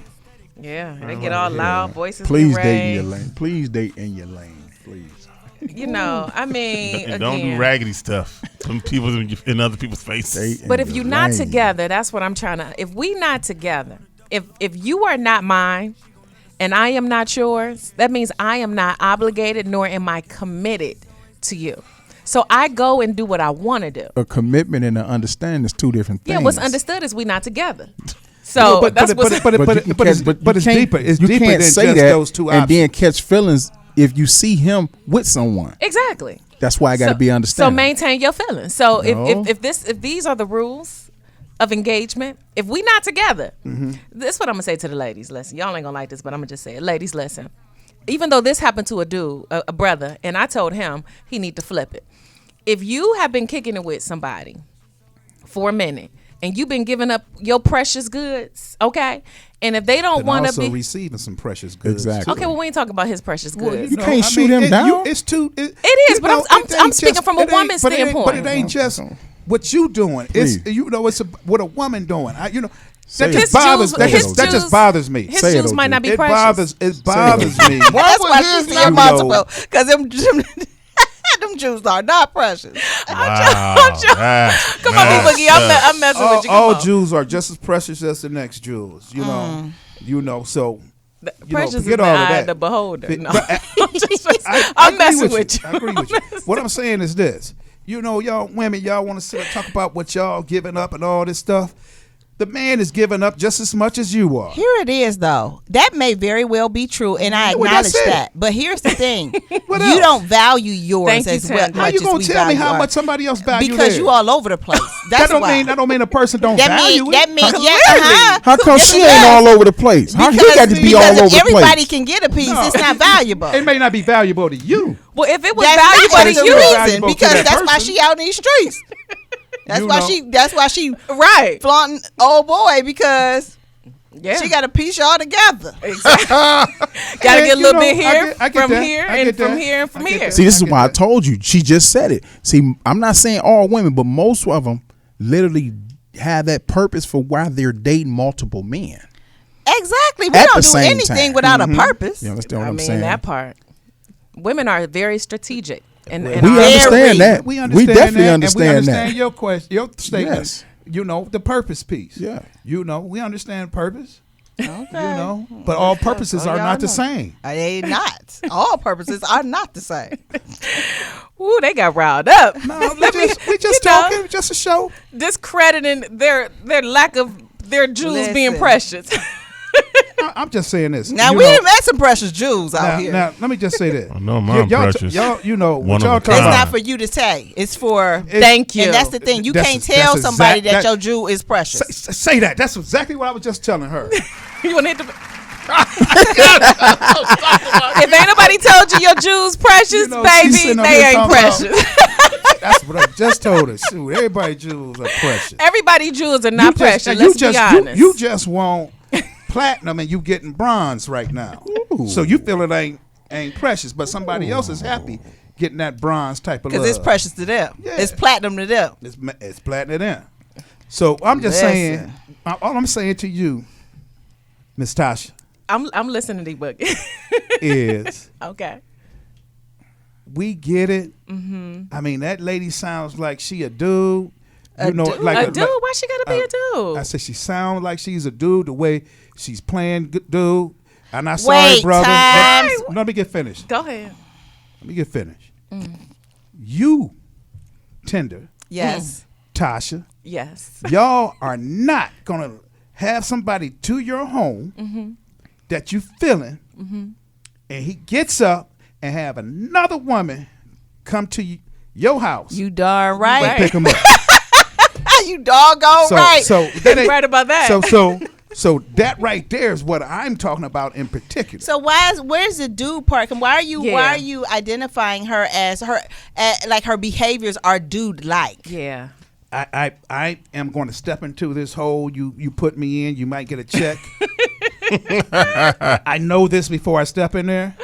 [SPEAKER 5] Yeah, they get all loud, voices
[SPEAKER 7] Please
[SPEAKER 5] get
[SPEAKER 7] date in your
[SPEAKER 5] raised.
[SPEAKER 7] lane. Please date in your lane. Please.
[SPEAKER 5] I mean,
[SPEAKER 6] And don't do
[SPEAKER 5] again.
[SPEAKER 6] raggedy stuff in other people's faces.
[SPEAKER 7] Date in
[SPEAKER 5] But if
[SPEAKER 7] your
[SPEAKER 5] you're not
[SPEAKER 7] lane.
[SPEAKER 5] together, that's what I'm trying to. If we not together, if you are not mine, and I am not yours, that means I am not obligated, nor am I committed to you. So I go and do what I want to do.
[SPEAKER 7] A commitment and an understanding is two different things.
[SPEAKER 5] Yeah, what's understood is we not together. So
[SPEAKER 8] but
[SPEAKER 5] that's
[SPEAKER 8] but
[SPEAKER 5] what's
[SPEAKER 8] it's
[SPEAKER 7] you can't-
[SPEAKER 8] deeper. It's
[SPEAKER 7] you
[SPEAKER 8] deeper
[SPEAKER 7] can't
[SPEAKER 8] than
[SPEAKER 7] say
[SPEAKER 8] just
[SPEAKER 7] that
[SPEAKER 8] those two
[SPEAKER 7] and
[SPEAKER 8] options.
[SPEAKER 7] then catch feelings if you see him with someone.
[SPEAKER 5] exactly.
[SPEAKER 7] That's why I got to be
[SPEAKER 5] So
[SPEAKER 7] understanding.
[SPEAKER 5] maintain your feelings. So
[SPEAKER 7] No.
[SPEAKER 5] if these are the rules of engagement, if we not together,
[SPEAKER 7] Mm-hmm.
[SPEAKER 5] this is what I'm gonna say to the ladies. Listen, y'all ain't gonna like this, but I'm gonna just say it. Ladies, listen. Even though this happened to a dude, a brother, and I told him he need to flip it. If you have been kicking it with somebody for a minute and you've been giving up your precious goods, okay, and if they don't
[SPEAKER 8] And
[SPEAKER 5] want to
[SPEAKER 8] also
[SPEAKER 5] be
[SPEAKER 8] receiving some precious goods.
[SPEAKER 7] Exactly.
[SPEAKER 5] okay, well we ain't talking about his precious goods.
[SPEAKER 8] Well,
[SPEAKER 7] You can't shoot him down?
[SPEAKER 8] It's too.
[SPEAKER 5] It is, but I'm speaking from a woman's
[SPEAKER 8] But it
[SPEAKER 5] standpoint.
[SPEAKER 8] ain't just what you doing. It's
[SPEAKER 7] Please.
[SPEAKER 8] it's what a woman doing.
[SPEAKER 7] Say
[SPEAKER 8] That
[SPEAKER 7] it.
[SPEAKER 8] just bothers.
[SPEAKER 7] Say it,
[SPEAKER 8] That just bothers me.
[SPEAKER 5] His
[SPEAKER 7] Say it,
[SPEAKER 5] shoes might
[SPEAKER 7] OG.
[SPEAKER 5] not be
[SPEAKER 8] It
[SPEAKER 5] precious.
[SPEAKER 8] bothers me.
[SPEAKER 11] That's why she's
[SPEAKER 8] You know-
[SPEAKER 11] multiple. Because them Jews are not precious.
[SPEAKER 6] Wow.
[SPEAKER 5] Come on, B-Boogie, I'm messing with you. Come
[SPEAKER 8] All
[SPEAKER 5] on.
[SPEAKER 8] Jews are just as precious as the next Jews. You know. So
[SPEAKER 5] Precious is
[SPEAKER 8] forget
[SPEAKER 5] the
[SPEAKER 8] all of
[SPEAKER 5] eye
[SPEAKER 8] that.
[SPEAKER 5] of the beholder.
[SPEAKER 8] But-
[SPEAKER 5] No.
[SPEAKER 8] but
[SPEAKER 5] I'm
[SPEAKER 8] agree
[SPEAKER 5] messing with you.
[SPEAKER 8] I agree with you. What I'm saying is this. Y'all women, y'all want to sit and talk about what y'all giving up and all this stuff. the man is giving up just as much as you are.
[SPEAKER 11] Here it is, though. That may very well be true, and I
[SPEAKER 8] Well,
[SPEAKER 11] acknowledge
[SPEAKER 8] that's it.
[SPEAKER 11] that. But here's the thing:
[SPEAKER 8] What
[SPEAKER 11] you
[SPEAKER 8] else?
[SPEAKER 11] don't value yours
[SPEAKER 5] Thank you,
[SPEAKER 11] as well,
[SPEAKER 5] Tanda.
[SPEAKER 8] How
[SPEAKER 11] much
[SPEAKER 8] you
[SPEAKER 11] as
[SPEAKER 8] gonna
[SPEAKER 11] we
[SPEAKER 8] tell me
[SPEAKER 11] value
[SPEAKER 8] how
[SPEAKER 11] ours.
[SPEAKER 8] much somebody else value
[SPEAKER 11] Because
[SPEAKER 8] theirs?
[SPEAKER 11] you all over the place. That's
[SPEAKER 8] that
[SPEAKER 11] why.
[SPEAKER 8] don't mean a person don't value it.
[SPEAKER 11] That means
[SPEAKER 7] How come she ain't all over the place? How he got to be all over the
[SPEAKER 11] everybody
[SPEAKER 7] place?
[SPEAKER 11] can get a piece.
[SPEAKER 8] No.
[SPEAKER 11] It's not valuable.
[SPEAKER 8] It may not be valuable to you.
[SPEAKER 5] Well, if it was
[SPEAKER 11] That's
[SPEAKER 5] valuable
[SPEAKER 11] not
[SPEAKER 5] to
[SPEAKER 11] the
[SPEAKER 5] you,
[SPEAKER 11] reason
[SPEAKER 8] valuable to
[SPEAKER 11] because
[SPEAKER 8] that
[SPEAKER 11] that's why
[SPEAKER 8] person.
[SPEAKER 11] she out in these streets. That's
[SPEAKER 8] You
[SPEAKER 11] why
[SPEAKER 8] know.
[SPEAKER 11] That's why she
[SPEAKER 5] right?
[SPEAKER 11] flaunting old boy because
[SPEAKER 5] Yeah,
[SPEAKER 11] she got to piece y'all together.
[SPEAKER 5] got to get a
[SPEAKER 8] you
[SPEAKER 5] little
[SPEAKER 8] know,
[SPEAKER 5] bit here,
[SPEAKER 8] I get
[SPEAKER 5] from
[SPEAKER 8] that.
[SPEAKER 5] here,
[SPEAKER 8] I
[SPEAKER 5] and
[SPEAKER 8] get
[SPEAKER 5] from
[SPEAKER 8] that.
[SPEAKER 5] here, and from
[SPEAKER 8] I get
[SPEAKER 5] here.
[SPEAKER 8] that.
[SPEAKER 7] See, this is
[SPEAKER 8] I get
[SPEAKER 7] why I
[SPEAKER 8] that.
[SPEAKER 7] told you. She just said it. See, I'm not saying all women, but most of them literally have that purpose for why they're dating multiple men.
[SPEAKER 11] Exactly. We
[SPEAKER 7] At
[SPEAKER 11] don't
[SPEAKER 7] the
[SPEAKER 11] do
[SPEAKER 7] same
[SPEAKER 11] anything
[SPEAKER 7] time.
[SPEAKER 11] without a purpose.
[SPEAKER 7] You understand what
[SPEAKER 5] I
[SPEAKER 7] I'm
[SPEAKER 5] mean,
[SPEAKER 7] saying?
[SPEAKER 5] that part. Women are very strategic, and
[SPEAKER 7] we
[SPEAKER 5] are-
[SPEAKER 7] understand that.
[SPEAKER 8] We
[SPEAKER 7] We
[SPEAKER 8] understand
[SPEAKER 7] definitely
[SPEAKER 8] that,
[SPEAKER 7] understand
[SPEAKER 8] and we understand
[SPEAKER 7] that.
[SPEAKER 8] your question, your statement.
[SPEAKER 7] Yes.
[SPEAKER 8] You know the purpose piece.
[SPEAKER 7] Yeah.
[SPEAKER 8] You know we understand purpose.
[SPEAKER 11] Okay.
[SPEAKER 8] You know, but all purposes
[SPEAKER 11] Oh,
[SPEAKER 8] are
[SPEAKER 11] y'all
[SPEAKER 8] not the
[SPEAKER 11] know.
[SPEAKER 8] same.
[SPEAKER 11] They not. All purposes are not the same.
[SPEAKER 5] Ooh, they got riled up.
[SPEAKER 8] No, we just
[SPEAKER 5] you know,
[SPEAKER 8] talking, just a show.
[SPEAKER 5] discrediting their lack of their jewels being
[SPEAKER 11] Listen.
[SPEAKER 5] precious.
[SPEAKER 8] I'm just saying this.
[SPEAKER 11] Now
[SPEAKER 8] you
[SPEAKER 11] we
[SPEAKER 8] know,
[SPEAKER 11] done met some precious Jews out
[SPEAKER 8] now,
[SPEAKER 11] here.
[SPEAKER 8] now, let me just say this.
[SPEAKER 6] I know mine
[SPEAKER 8] y'all,
[SPEAKER 6] precious.
[SPEAKER 8] y'all, you know,
[SPEAKER 6] One
[SPEAKER 8] what
[SPEAKER 6] of
[SPEAKER 8] y'all
[SPEAKER 6] a
[SPEAKER 8] talking
[SPEAKER 11] It's
[SPEAKER 6] kind.
[SPEAKER 8] about.
[SPEAKER 11] not for you to say. It's for
[SPEAKER 5] Thank you.
[SPEAKER 11] And that's the thing. You
[SPEAKER 8] That's-
[SPEAKER 11] can't tell
[SPEAKER 8] that's
[SPEAKER 11] somebody
[SPEAKER 8] exact-
[SPEAKER 11] that your Jew is precious.
[SPEAKER 8] Say that. That's exactly what I was just telling her.
[SPEAKER 5] You want to hit the? If ain't nobody told you your jewels precious,
[SPEAKER 8] You know, she's
[SPEAKER 5] baby,
[SPEAKER 8] sitting up
[SPEAKER 5] they
[SPEAKER 8] here
[SPEAKER 5] ain't
[SPEAKER 8] talking about-
[SPEAKER 5] precious.
[SPEAKER 8] That's what I just told her. Shoot, everybody jewels are precious.
[SPEAKER 5] Everybody jewels are not precious.
[SPEAKER 8] You
[SPEAKER 5] Let's be honest.
[SPEAKER 8] You just want platinum and you getting bronze right now. So you feel it ain't precious, but somebody else is happy getting that bronze type of love.
[SPEAKER 11] Because it's precious to them.
[SPEAKER 8] Yeah.
[SPEAKER 11] It's platinum to them.
[SPEAKER 8] It's platinum in. So I'm just saying, all I'm saying to you, Miss Tasha,
[SPEAKER 5] I'm listening to you, Boogie.
[SPEAKER 8] is
[SPEAKER 5] Okay.
[SPEAKER 8] we get it. Mm-hmm. I mean, that lady sounds like she a dude. You know,
[SPEAKER 11] dude?
[SPEAKER 8] like
[SPEAKER 5] A dude? Why she gotta be a dude?
[SPEAKER 8] I said she sounds like she's a dude the way she's playing dude. And I'm
[SPEAKER 11] Wait,
[SPEAKER 8] sorry, brother.
[SPEAKER 11] time.
[SPEAKER 8] Let me get finished.
[SPEAKER 5] Go ahead.
[SPEAKER 8] Let me get finished. You, Tinder,
[SPEAKER 11] Yes.
[SPEAKER 8] Tasha,
[SPEAKER 5] Yes.
[SPEAKER 8] y'all are not gonna have somebody to your home that you feeling, and he gets up and have another woman come to your house.
[SPEAKER 11] You darn
[SPEAKER 8] and
[SPEAKER 11] right.
[SPEAKER 8] pick him up.
[SPEAKER 11] You doggone right.
[SPEAKER 8] So that ain't,
[SPEAKER 5] Right about that.
[SPEAKER 8] So that right there is what I'm talking about in particular.
[SPEAKER 11] So where's the dude part? And why are you identifying her as like her behaviors are dude like?
[SPEAKER 5] Yeah.
[SPEAKER 8] I am going to step into this hole you put me in. You might get a check. I know this before I step in there,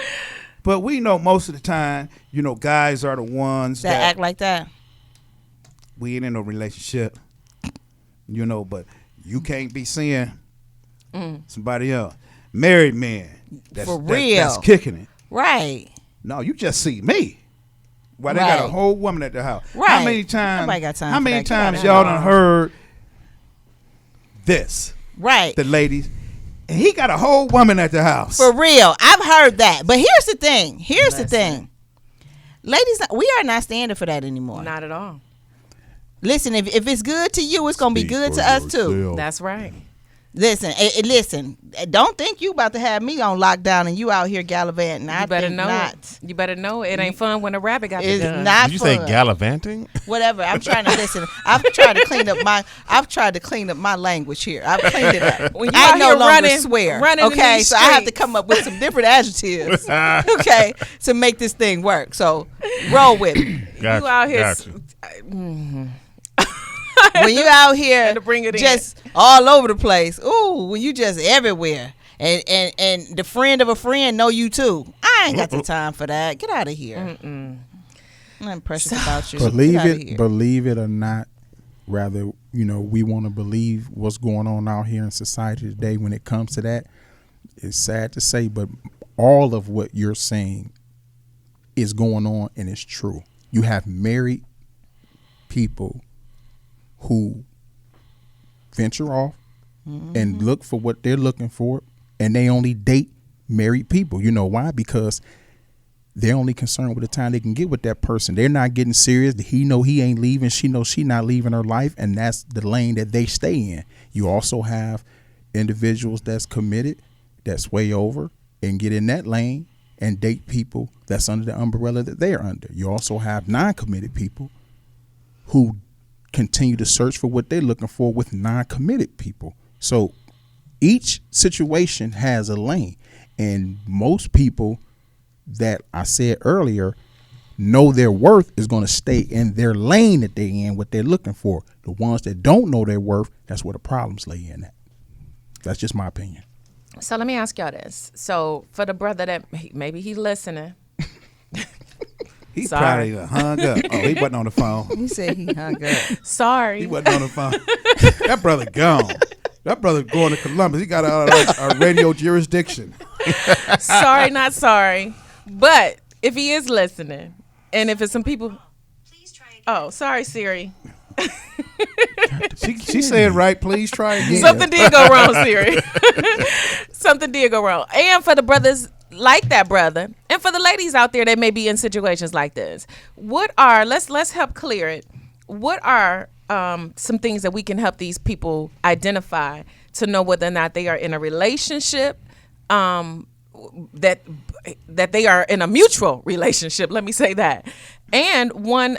[SPEAKER 8] but we know most of the time, you know, guys are the ones
[SPEAKER 11] That act like that.
[SPEAKER 8] we ain't in no relationship, you know, but you can't be seeing somebody else. Married man.
[SPEAKER 11] For real.
[SPEAKER 8] That's kicking it.
[SPEAKER 11] Right.
[SPEAKER 8] No, you just see me. Why they got a
[SPEAKER 11] Right.
[SPEAKER 8] whole woman at the house? How
[SPEAKER 11] Right.
[SPEAKER 8] many times?
[SPEAKER 11] Nobody got time
[SPEAKER 8] How
[SPEAKER 11] for
[SPEAKER 8] many
[SPEAKER 11] that. Get outta
[SPEAKER 8] times
[SPEAKER 11] here.
[SPEAKER 8] y'all done heard this?
[SPEAKER 11] Right.
[SPEAKER 8] The ladies, and he got a whole woman at the house.
[SPEAKER 11] For real. I've heard that. But here's the thing. Ladies, we are not standing for that anymore.
[SPEAKER 5] Not at all.
[SPEAKER 11] Listen, if it's good to you, it's going to be good to us too.
[SPEAKER 5] That's right.
[SPEAKER 11] Listen, listen. Don't think you about to have me on lockdown and you out here gallivanting.
[SPEAKER 5] You better know it. You better know it. It ain't fun when a rabbit got the
[SPEAKER 11] It's
[SPEAKER 5] gun.
[SPEAKER 11] not
[SPEAKER 6] Did you
[SPEAKER 11] fun.
[SPEAKER 6] say gallivanting?
[SPEAKER 11] Whatever. I'm trying to listen. I've tried to clean up my language here. I've cleaned it up.
[SPEAKER 5] When you
[SPEAKER 11] I
[SPEAKER 5] out
[SPEAKER 11] no
[SPEAKER 5] here
[SPEAKER 11] longer
[SPEAKER 5] running-
[SPEAKER 11] swear.
[SPEAKER 5] running in
[SPEAKER 11] Okay,
[SPEAKER 5] these
[SPEAKER 11] so I have to
[SPEAKER 5] streets.
[SPEAKER 11] come up with some different adjectives. Okay, to make this thing work. So roll with me.
[SPEAKER 6] Gotcha,
[SPEAKER 5] You out here.
[SPEAKER 6] gotcha.
[SPEAKER 11] When you out here
[SPEAKER 5] Had to bring it in.
[SPEAKER 11] just all over the place. Ooh, when you just everywhere. And the friend of a friend know you too. I ain't got the time for that. Get out of here. Nothing precious about you.
[SPEAKER 7] Believe
[SPEAKER 11] Get outta
[SPEAKER 7] it,
[SPEAKER 11] here.
[SPEAKER 7] believe it or not. Rather, you know, we want to believe what's going on out here in society today. When it comes to that, it's sad to say, but all of what you're saying is going on, and it's true. You have married people who venture off and look for what they're looking for, and they only date married people. You know why? Because they're only concerned with the time they can get with that person. They're not getting serious. He know he ain't leaving. She knows she not leaving her life, and that's the lane that they stay in. You also have individuals that's committed, that sway over and get in that lane and date people that's under the umbrella that they're under. You also have non-committed people who continue to search for what they're looking for with non-committed people. So each situation has a lane, and most people that I said earlier know their worth is going to stay in their lane that they're in, what they're looking for. The ones that don't know their worth, that's where the problems lay in at. That's just my opinion.
[SPEAKER 5] So let me ask y'all this. So for the brother that maybe he's listening.
[SPEAKER 8] He
[SPEAKER 5] Sorry.
[SPEAKER 8] probably hung up. Oh, he wasn't on the phone.
[SPEAKER 11] He said he hung up.
[SPEAKER 5] Sorry.
[SPEAKER 8] He wasn't on the phone. That brother gone. That brother going to Columbus. He got out of our radio jurisdiction.
[SPEAKER 5] Sorry, not sorry. But if he is listening, and if it's some people. Oh, sorry, Siri.
[SPEAKER 8] She said right, please try again.
[SPEAKER 5] Something did go wrong, Siri. Something did go wrong. And for the brothers like that brother, and for the ladies out there that may be in situations like this, what are, let's help clear it. What are some things that we can help these people identify to know whether or not they are in a relationship, that they are in a mutual relationship, let me say that. And one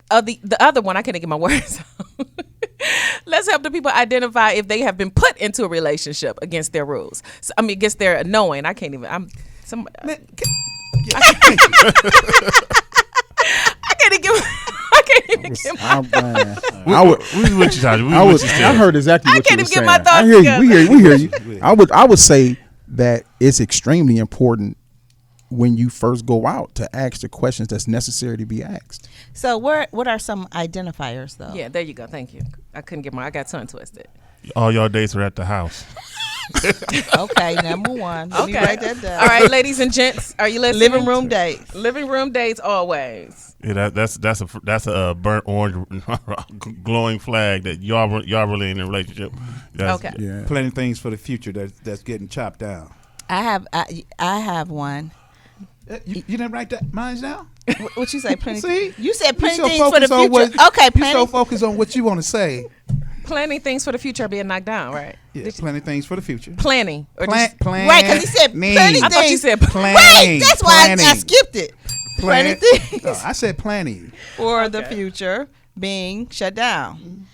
[SPEAKER 5] of the other one, I can't get my words out. Let's help the people identify if they have been put into a relationship against their rules. So, I mean, against their knowing. I can't even. I'm some. I can't even give. I can't even get my.
[SPEAKER 7] I heard exactly what you were saying.
[SPEAKER 5] I can't even get my thoughts
[SPEAKER 7] I hear
[SPEAKER 5] together.
[SPEAKER 7] you. We hear you. I would say that it's extremely important when you first go out to ask the questions that's necessary to be asked.
[SPEAKER 11] So what are some identifiers though?
[SPEAKER 5] Yeah, there you go. Thank you. I got tongue twisted.
[SPEAKER 6] All y'all dates are at the house.
[SPEAKER 11] Okay, number one. Let me write that down.
[SPEAKER 5] All right, ladies and gents, are you listening?
[SPEAKER 11] Living room dates.
[SPEAKER 5] Living room dates always.
[SPEAKER 6] Yeah, that's a burnt orange glowing flag that y'all really in a relationship.
[SPEAKER 5] Okay.
[SPEAKER 7] Yeah.
[SPEAKER 8] Plenty of things for the future that's getting chopped down.
[SPEAKER 11] I have one.
[SPEAKER 8] You didn't write that mine down?
[SPEAKER 11] What you say? Plenty.
[SPEAKER 8] See,
[SPEAKER 11] you said plenty
[SPEAKER 8] so
[SPEAKER 11] things for the
[SPEAKER 8] focused on
[SPEAKER 11] future. Okay,
[SPEAKER 8] You
[SPEAKER 11] plenty.
[SPEAKER 8] so focused on what you want to say.
[SPEAKER 5] Planning things for the future are being knocked down, right?
[SPEAKER 8] Yeah, plenty of things for the future.
[SPEAKER 5] Planning. Or just,
[SPEAKER 8] Plan.
[SPEAKER 11] Right, because he said plenty
[SPEAKER 5] I thought you said
[SPEAKER 11] Right, that's why I skipped it. Plenty things
[SPEAKER 8] No, I said planning.
[SPEAKER 11] for the future being shut down.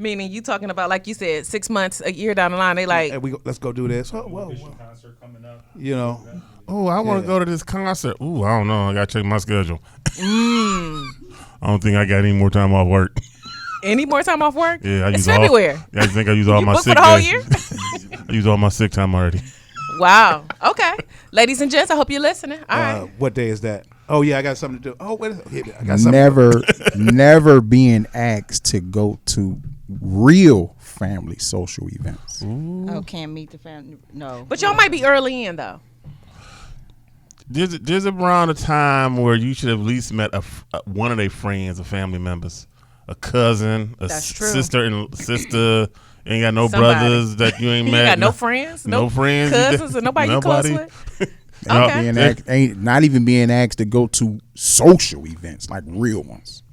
[SPEAKER 5] meaning you talking about, like you said, 6 months, a year down the line, they like,
[SPEAKER 8] Hey, let's go do this. Whoa.
[SPEAKER 10] Concert coming up.
[SPEAKER 8] You know.
[SPEAKER 6] Oh, I want to go to this concert. Ooh, I don't know. I got to check my schedule. I don't think I got any more time off work.
[SPEAKER 5] any more time off work?
[SPEAKER 6] Yeah,
[SPEAKER 5] It's February.
[SPEAKER 6] I think I use all
[SPEAKER 5] You
[SPEAKER 6] my
[SPEAKER 5] booked
[SPEAKER 6] sick
[SPEAKER 5] for the whole
[SPEAKER 6] days.
[SPEAKER 5] year?
[SPEAKER 6] I use all my sick time already.
[SPEAKER 5] Wow. Okay. Ladies and gents, I hope you're listening. All right.
[SPEAKER 8] What day is that? Oh yeah, I got something to do. Oh wait, I got something.
[SPEAKER 7] Never being asked to go to real family social events.
[SPEAKER 11] Oh, can't meet the family. No.
[SPEAKER 5] But y'all might be early in, though.
[SPEAKER 6] There's around a time where you should have at least met one of their friends or family members, a cousin, a
[SPEAKER 5] That's true.
[SPEAKER 6] sister. You ain't got no
[SPEAKER 5] Somebody.
[SPEAKER 6] brothers that you ain't
[SPEAKER 5] You
[SPEAKER 6] met.
[SPEAKER 5] got no friends?
[SPEAKER 6] No friends.
[SPEAKER 5] Cousins and nobody you close with? Okay.
[SPEAKER 7] Not even being asked to go to social events, like real ones.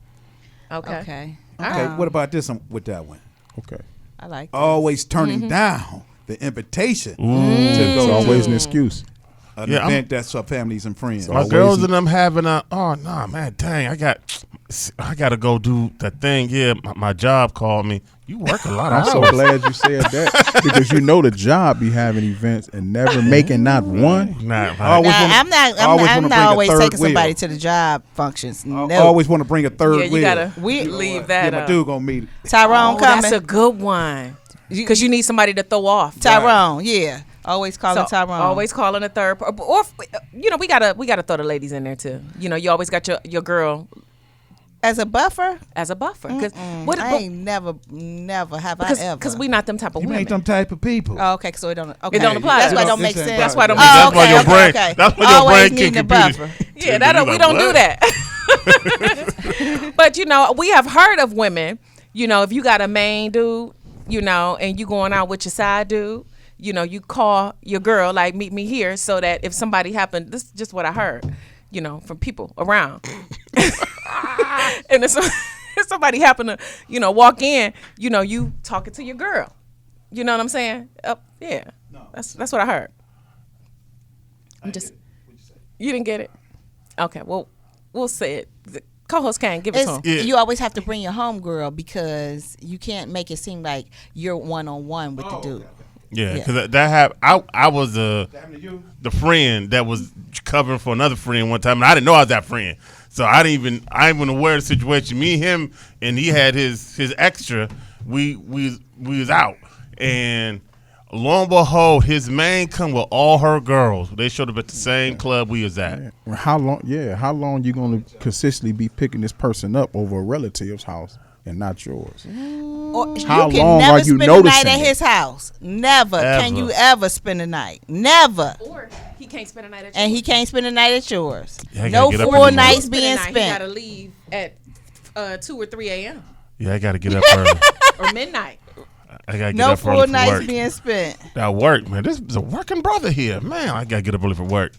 [SPEAKER 5] Okay.
[SPEAKER 8] Okay, what about this one with that one?
[SPEAKER 7] Okay.
[SPEAKER 11] I like that.
[SPEAKER 8] Always turning down the invitation to
[SPEAKER 7] It's
[SPEAKER 8] go
[SPEAKER 7] always
[SPEAKER 8] to
[SPEAKER 7] an excuse.
[SPEAKER 8] an
[SPEAKER 6] Yeah,
[SPEAKER 8] event that's for families and friends.
[SPEAKER 6] My girls and them having man, dang, I got to go do that thing. Yeah, my job called me. You work a lot of
[SPEAKER 7] I'm so
[SPEAKER 6] hours.
[SPEAKER 7] glad you said that because you know the job be having events and never making not one.
[SPEAKER 11] I'm not always taking somebody to the job functions. No.
[SPEAKER 8] I always want to bring a third
[SPEAKER 5] Yeah, you
[SPEAKER 8] wheel.
[SPEAKER 5] gotta leave that
[SPEAKER 8] my
[SPEAKER 5] up.
[SPEAKER 8] dude gonna meet it.
[SPEAKER 11] Tyrone coming.
[SPEAKER 5] That's a good one. Because you need somebody to throw off.
[SPEAKER 11] Tyrone, yeah. Always calling Tyrone.
[SPEAKER 5] Always calling a third. Or we gotta throw the ladies in there too. You know, you always got your girl
[SPEAKER 11] as a buffer.
[SPEAKER 5] Because
[SPEAKER 11] I ain't never have I ever.
[SPEAKER 5] Because we not them type of
[SPEAKER 8] You
[SPEAKER 5] women.
[SPEAKER 8] ain't them type of people.
[SPEAKER 11] Oh, okay, so it don't. Okay.
[SPEAKER 5] It don't apply.
[SPEAKER 11] That's
[SPEAKER 5] to
[SPEAKER 11] why it
[SPEAKER 5] us.
[SPEAKER 11] don't make
[SPEAKER 8] This ain't
[SPEAKER 11] sense.
[SPEAKER 5] That's why it don't
[SPEAKER 6] That's
[SPEAKER 5] make
[SPEAKER 6] why your brain.
[SPEAKER 11] Okay.
[SPEAKER 6] That's why your
[SPEAKER 11] Always
[SPEAKER 6] brain
[SPEAKER 11] needing
[SPEAKER 6] can
[SPEAKER 11] a
[SPEAKER 6] compute
[SPEAKER 11] buffer.
[SPEAKER 6] it.
[SPEAKER 5] Yeah, that we don't do that. But you know, we have heard of women. You know, if you got a main dude, you know, and you going out with your side dude, you know, you call your girl like, meet me here, so that if somebody happened, this is just what I heard. you know, from people around. And if somebody happen to, you know, walk in, you know, you talking to your girl. You know what I'm saying? Yeah. That's what I heard. You didn't get it? Okay, well, we'll say it. The co-host can't give it to him.
[SPEAKER 11] You always have to bring your homegirl because you can't make it seem like you're one-on-one with the dude.
[SPEAKER 6] Yeah, because that happened. I was the friend that was covering for another friend one time, and I didn't know I was that friend. So I ain't even aware of the situation. Me, him, and he had his extra. We was out, and lo and behold, his man come with all her girls. They showed up at the same club we was at.
[SPEAKER 7] How long? Yeah, how long you gonna consistently be picking this person up over a relative's house and not yours?
[SPEAKER 11] Or
[SPEAKER 7] How
[SPEAKER 11] you can
[SPEAKER 7] long
[SPEAKER 11] never
[SPEAKER 7] are you
[SPEAKER 11] spend a
[SPEAKER 7] noticing
[SPEAKER 11] night at
[SPEAKER 7] it?
[SPEAKER 11] his house. Never
[SPEAKER 6] Ever.
[SPEAKER 11] can you ever spend a night. Never.
[SPEAKER 5] Or he can't spend a night at yours.
[SPEAKER 11] And he can't spend a night at yours.
[SPEAKER 6] Yeah, I
[SPEAKER 11] No
[SPEAKER 6] gotta get up in
[SPEAKER 11] full
[SPEAKER 6] the morning.
[SPEAKER 11] nights
[SPEAKER 5] Spend a
[SPEAKER 11] being
[SPEAKER 5] night, He
[SPEAKER 11] spent.
[SPEAKER 5] gotta leave at 2 or 3 a.m.
[SPEAKER 6] Yeah, I got to get up early.
[SPEAKER 5] or midnight.
[SPEAKER 6] I got to get
[SPEAKER 11] No
[SPEAKER 6] up early
[SPEAKER 11] full
[SPEAKER 6] for
[SPEAKER 11] nights
[SPEAKER 6] work.
[SPEAKER 11] being spent.
[SPEAKER 6] That work, man. This is a working brother here, man. I gotta get up early for work.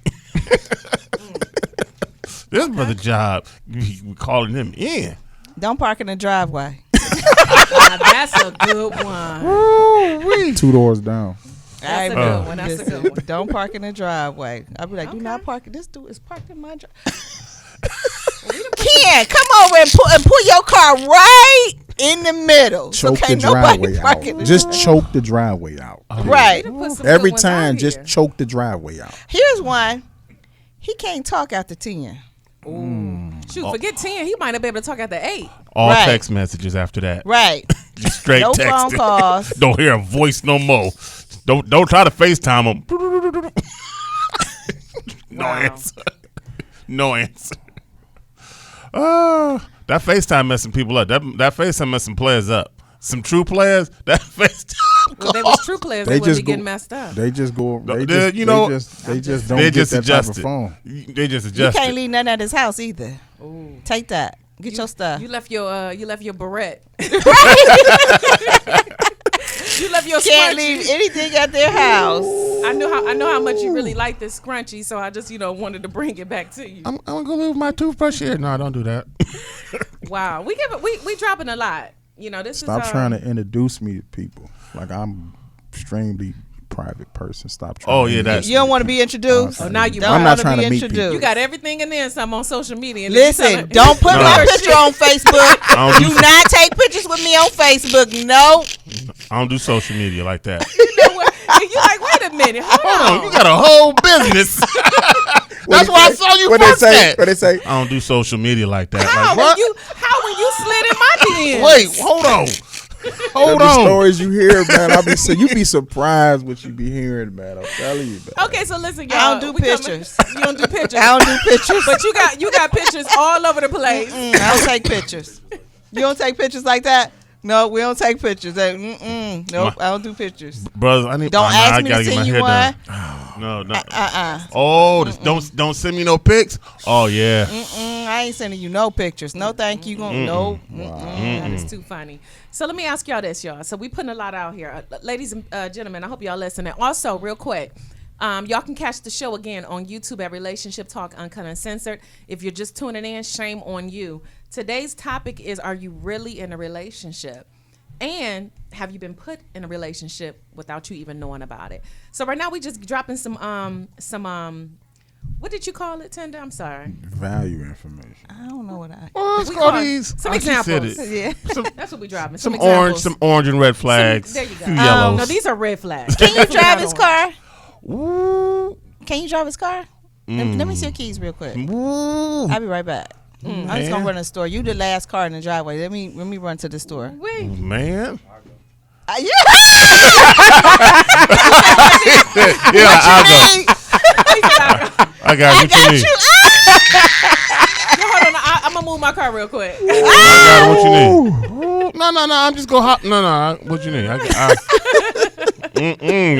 [SPEAKER 6] This brother job, we calling him in.
[SPEAKER 11] Don't park in the driveway.
[SPEAKER 5] Now, that's a good one.
[SPEAKER 7] 2 doors down.
[SPEAKER 5] That's a good one. That's a
[SPEAKER 11] Listen,
[SPEAKER 5] good one.
[SPEAKER 11] Don't park in the driveway. I'll be like, do not park. This dude is parked in my driveway. Ken, come over and pull your car right in the middle.
[SPEAKER 7] Choke
[SPEAKER 11] so
[SPEAKER 7] the
[SPEAKER 11] can't nobody
[SPEAKER 7] driveway
[SPEAKER 11] park in
[SPEAKER 7] out.
[SPEAKER 11] the
[SPEAKER 7] Just choke the driveway out.
[SPEAKER 11] Right.
[SPEAKER 7] Every time, just choke the driveway out.
[SPEAKER 11] Here's one. He can't talk after 10.
[SPEAKER 5] Shoot, forget 10. He might not be able to talk after 8.
[SPEAKER 6] All
[SPEAKER 11] Right.
[SPEAKER 6] text messages after that.
[SPEAKER 11] Right.
[SPEAKER 6] Just straight
[SPEAKER 11] No
[SPEAKER 6] text.
[SPEAKER 11] phone calls.
[SPEAKER 6] Don't hear a voice no more. Don't try to FaceTime him. No answer. No answer. That FaceTime messing people up. That FaceTime messing players up. Some true players, that FaceTime.
[SPEAKER 5] Well, they was true players. They wouldn't be getting messed up.
[SPEAKER 7] They just go. They
[SPEAKER 6] They-
[SPEAKER 7] just,
[SPEAKER 6] you know,
[SPEAKER 7] they just don't
[SPEAKER 6] They
[SPEAKER 7] get
[SPEAKER 6] just
[SPEAKER 7] that type of
[SPEAKER 6] adjusted.
[SPEAKER 7] phone.
[SPEAKER 6] They just
[SPEAKER 11] You
[SPEAKER 6] adjusted.
[SPEAKER 11] can't leave nothing at his house either. Take that. Get your stuff.
[SPEAKER 5] You left your beret. You left your
[SPEAKER 11] Can't
[SPEAKER 5] scrunchie.
[SPEAKER 11] leave anything at their house.
[SPEAKER 5] I know how much you really like this scrunchie, so I just wanted to bring it back to you.
[SPEAKER 6] I'm gonna leave my toothbrush here. No, don't do that.
[SPEAKER 5] Wow, we dropping a lot. This
[SPEAKER 7] Stop
[SPEAKER 5] is
[SPEAKER 7] trying to introduce me to people. Like I'm extremely private person. Stop trying.
[SPEAKER 6] Oh,
[SPEAKER 7] to
[SPEAKER 6] yeah,
[SPEAKER 7] introduce
[SPEAKER 11] You don't want to be introduced.
[SPEAKER 5] now you.
[SPEAKER 11] Don't
[SPEAKER 7] I'm not
[SPEAKER 11] wanna
[SPEAKER 7] trying
[SPEAKER 11] be
[SPEAKER 7] to meet
[SPEAKER 11] introduced.
[SPEAKER 5] You got everything in there and some on social media. And then you
[SPEAKER 11] Listen,
[SPEAKER 5] telling-
[SPEAKER 11] don't put
[SPEAKER 6] No.
[SPEAKER 11] my picture on Facebook.
[SPEAKER 6] I don't
[SPEAKER 11] Do not take pictures with me on Facebook. No.
[SPEAKER 6] I don't do social media like that.
[SPEAKER 5] You like, wait a minute, hold on.
[SPEAKER 6] You got a whole business. That's why I saw you
[SPEAKER 7] What
[SPEAKER 6] first.
[SPEAKER 7] they say? What they say?
[SPEAKER 6] I don't do social media like that.
[SPEAKER 5] How
[SPEAKER 6] Like, what?
[SPEAKER 5] when you slid in my DMs?
[SPEAKER 6] Wait, hold on. Hold
[SPEAKER 7] The
[SPEAKER 6] on.
[SPEAKER 7] stories you hear, man. You be surprised what you be hearing, man. I'm telling you, man.
[SPEAKER 5] Okay, so listen, y'all.
[SPEAKER 11] I don't do
[SPEAKER 5] we coming-
[SPEAKER 11] pictures.
[SPEAKER 5] You don't do pictures.
[SPEAKER 11] I don't do pictures.
[SPEAKER 5] But you got pictures all over the place.
[SPEAKER 11] I don't take pictures. You don't take pictures like that? No, we don't take pictures. Nope, I don't do pictures.
[SPEAKER 6] Brothers, I need.
[SPEAKER 11] Don't ask
[SPEAKER 6] I
[SPEAKER 11] me
[SPEAKER 6] gotta
[SPEAKER 11] to
[SPEAKER 6] get my
[SPEAKER 11] send you
[SPEAKER 6] hair
[SPEAKER 11] one.
[SPEAKER 6] done. No.
[SPEAKER 11] Uh-uh.
[SPEAKER 6] Oh, don't send me no pics. Oh yeah.
[SPEAKER 11] I ain't sending you no pictures. No, thank you. No.
[SPEAKER 5] That is too funny. So let me ask y'all this, y'all. So we putting a lot out here. Ladies and gentlemen, I hope y'all listening. Also, real quick, y'all can catch the show again on YouTube at Relationship Talk Uncut Uncensored. If you're just tuning in, shame on you. Today's topic is, are you really in a relationship? And have you been put in a relationship without you even knowing about it? So right now we just dropping some what did you call it, Tender? I'm sorry.
[SPEAKER 7] Value information.
[SPEAKER 11] I don't know what I.
[SPEAKER 6] Well, let's
[SPEAKER 5] We
[SPEAKER 6] call
[SPEAKER 5] call-
[SPEAKER 6] these.
[SPEAKER 5] some
[SPEAKER 6] I just said
[SPEAKER 5] examples.
[SPEAKER 6] it.
[SPEAKER 11] Yeah.
[SPEAKER 5] That's what we dropping.
[SPEAKER 6] Some
[SPEAKER 5] examples.
[SPEAKER 6] orange and red flags.
[SPEAKER 5] There you go.
[SPEAKER 6] Few yellows.
[SPEAKER 5] No, these are red flags.
[SPEAKER 11] Can you drive his car?
[SPEAKER 6] Ooh.
[SPEAKER 11] Can you drive his car? Let me see your keys real quick.
[SPEAKER 6] Ooh.
[SPEAKER 11] I'll be right back. I'm just gonna run to the store. You the last car in the driveway. Let me run to the store.
[SPEAKER 5] Wait.
[SPEAKER 6] Man.
[SPEAKER 11] Yeah.
[SPEAKER 6] Yeah, I'll go.
[SPEAKER 11] Hey,
[SPEAKER 6] I got what you need.
[SPEAKER 5] Hold on, I'm gonna move my car real quick.
[SPEAKER 6] I got what you need. Ooh, no. I'm just gonna hop. No. What you need?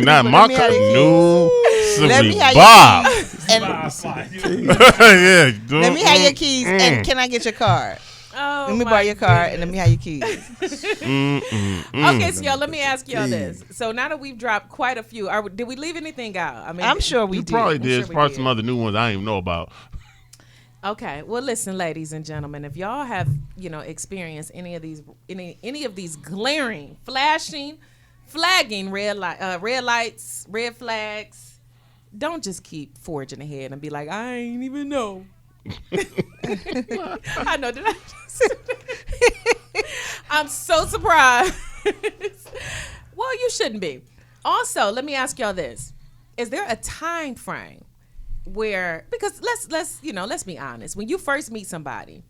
[SPEAKER 6] Not my
[SPEAKER 11] me
[SPEAKER 6] car.
[SPEAKER 11] have your
[SPEAKER 6] No.
[SPEAKER 11] Let me
[SPEAKER 6] Simply
[SPEAKER 11] have
[SPEAKER 6] Bob.
[SPEAKER 11] your keys. And
[SPEAKER 6] Yeah.
[SPEAKER 11] let me have your keys. And can I get your card?
[SPEAKER 5] Oh,
[SPEAKER 11] Let me
[SPEAKER 5] my
[SPEAKER 11] borrow your card and let me have your keys.
[SPEAKER 5] Okay, so y'all, let me ask y'all this. So now that we've dropped quite a few, did we leave anything out? I mean,
[SPEAKER 11] I'm sure we
[SPEAKER 6] You
[SPEAKER 11] did.
[SPEAKER 6] probably
[SPEAKER 5] I'm
[SPEAKER 6] did.
[SPEAKER 5] sure
[SPEAKER 6] There's
[SPEAKER 5] we
[SPEAKER 6] probably
[SPEAKER 5] did.
[SPEAKER 6] some other new ones I didn't even know about.
[SPEAKER 5] Okay. Well, listen, ladies and gentlemen, if y'all have, experienced any of these glaring, flashing, flagging red lights, red flags, don't just keep forging ahead and be like, I ain't even know. I know that I'm so surprised. Well, you shouldn't be. Also, let me ask y'all this. Is there a time frame where, because let's be honest, when you first meet somebody,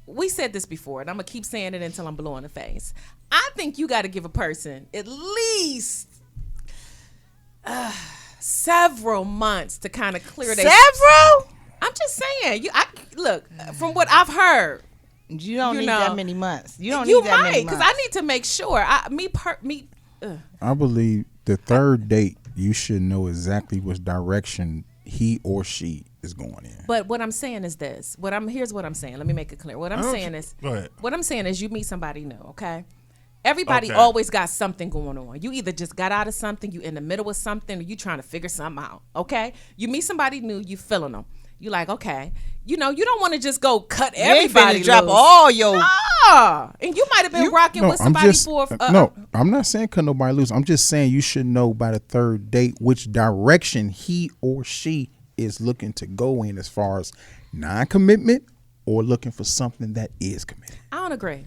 [SPEAKER 5] we said this before, and I'm gonna keep saying it until I'm blue in the face. I think you got to give a person at least several months to kind of clear their
[SPEAKER 11] Several?
[SPEAKER 5] I'm just saying. Look, from what I've heard,
[SPEAKER 11] you don't need that many months. You don't
[SPEAKER 5] you
[SPEAKER 11] need that
[SPEAKER 5] might,
[SPEAKER 11] many months.
[SPEAKER 5] because I need to make sure.
[SPEAKER 7] I believe the third date, you should know exactly which direction he or she is going in.
[SPEAKER 5] But what I'm saying is this. Here's what I'm saying. Let me make it clear. What I'm saying is,
[SPEAKER 6] go ahead.
[SPEAKER 5] What I'm saying is, you meet somebody new. Okay. Everybody always got something going on. You either just got out of something, you in the middle of something, or you trying to figure something out. Okay. You meet somebody new, you feeling them. You like, okay, you don't want to just go cut everybody loose.
[SPEAKER 11] Drop all your.
[SPEAKER 5] And you might have been rocking with somebody
[SPEAKER 7] no, I'm not saying cut nobody loose. I'm just saying you should know by the third date which direction he or she is looking to go in as far as non-commitment or looking for something that is committed.
[SPEAKER 5] I don't agree.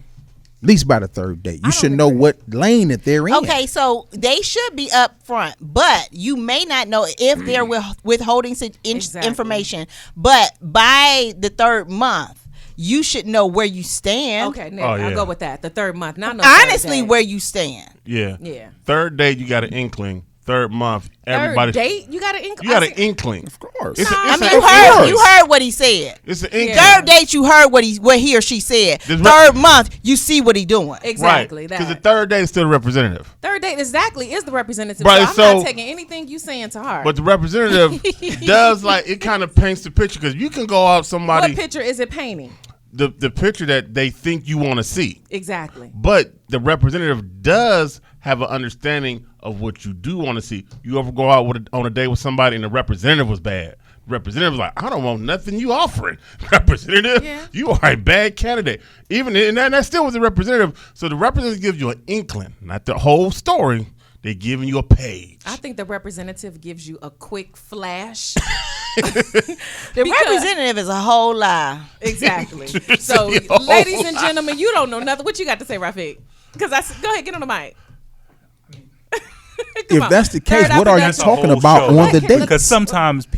[SPEAKER 7] At least by the third date. You should know what lane that they're in.
[SPEAKER 11] Okay, so they should be up front, but you may not know if they're withholding information. But by the third month, you should know where you stand.
[SPEAKER 5] Okay, I'll go with that. The third month. Not
[SPEAKER 11] honestly, where you stand.
[SPEAKER 6] Yeah.
[SPEAKER 5] Yeah.
[SPEAKER 6] Third date, you got an inkling. Third month, everybody.
[SPEAKER 5] Third date, you got an inkling.
[SPEAKER 6] You got an inkling,
[SPEAKER 7] of course.
[SPEAKER 11] You heard what he said.
[SPEAKER 6] It's an inkling.
[SPEAKER 11] Third date, you heard what he or she said. Third month, you see what he doing.
[SPEAKER 5] Exactly.
[SPEAKER 6] Because the third date is still the representative.
[SPEAKER 5] Third date exactly is the representative.
[SPEAKER 6] Right,
[SPEAKER 5] so I'm not taking anything you saying to heart.
[SPEAKER 6] But the representative does it kind of paints the picture, because you can go out somebody.
[SPEAKER 5] What picture is it painting?
[SPEAKER 6] The picture that they think you want to see.
[SPEAKER 5] Exactly.
[SPEAKER 6] But the representative does have an understanding of what you do want to see. You ever go out on a date with somebody and the representative was bad? The representative was like, I don't want nothing you offering. Representative, you are a bad candidate. And that still was the representative. So the representative gives you an inkling, not the whole story. They're giving you a page.
[SPEAKER 5] I think the representative gives you a quick flash.
[SPEAKER 11] The representative is a whole lie.
[SPEAKER 5] Exactly. So, ladies and gentlemen, you don't know nothing. What you got to say, Rafiq? Go ahead, get on the mic.
[SPEAKER 7] If that's the case, what are you talking about on the date?
[SPEAKER 12] Because sometimes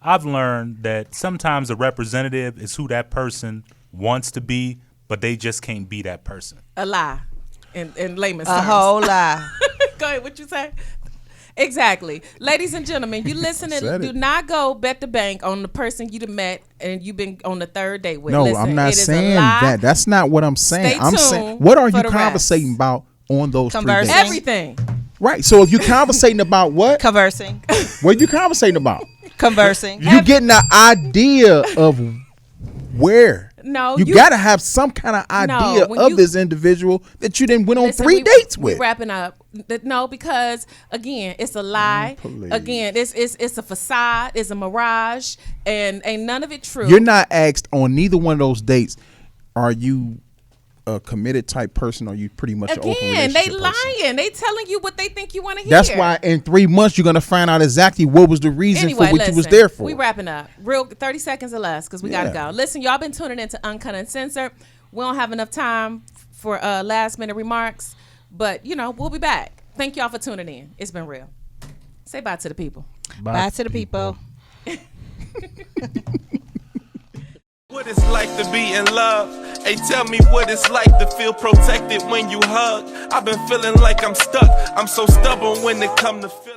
[SPEAKER 12] I've learned that sometimes a representative is who that person wants to be, but they just can't be that person.
[SPEAKER 5] A lie. In layman's terms.
[SPEAKER 11] A whole lie.
[SPEAKER 5] Go ahead, what you say? Exactly. Ladies and gentlemen, you listening, do not go bet the bank on the person you met and you've been on the third date with.
[SPEAKER 7] No,
[SPEAKER 5] Listen,
[SPEAKER 7] I'm not saying that. That's not what I'm saying. I'm saying, what are you conversating about on those 3 days?
[SPEAKER 5] Everything.
[SPEAKER 7] Right. So if you're conversating about what?
[SPEAKER 11] Conversing.
[SPEAKER 7] What are you conversating about?
[SPEAKER 11] Conversing.
[SPEAKER 7] You getting an idea of where?
[SPEAKER 5] No,
[SPEAKER 7] you got to have some kind of idea of this individual that you didn't went on 3 dates with.
[SPEAKER 5] We wrapping up. No, because again, it's a lie. Again, it's a facade. It's a mirage, and ain't none of it true.
[SPEAKER 7] You're not asked on neither one of those dates. Are you a committed type person, or you pretty much an open relationship
[SPEAKER 5] they
[SPEAKER 7] person?
[SPEAKER 5] lying. They telling you what they think you want to hear.
[SPEAKER 7] That's why in 3 months you're gonna find out exactly what was the reason for what you was there for.
[SPEAKER 5] We wrapping up. 30 seconds or less, because we gotta go. Listen, y'all been tuning into Uncut Uncensored. We don't have enough time for last minute remarks, but we'll be back. Thank y'all for tuning in. It's been real. Say bye to the people.
[SPEAKER 11] Bye to the people.
[SPEAKER 1] What it's like to be in love. Hey, tell me what it's like to feel protected when you hug. I've been feeling like I'm stuck. I'm so stubborn when it come to feeling.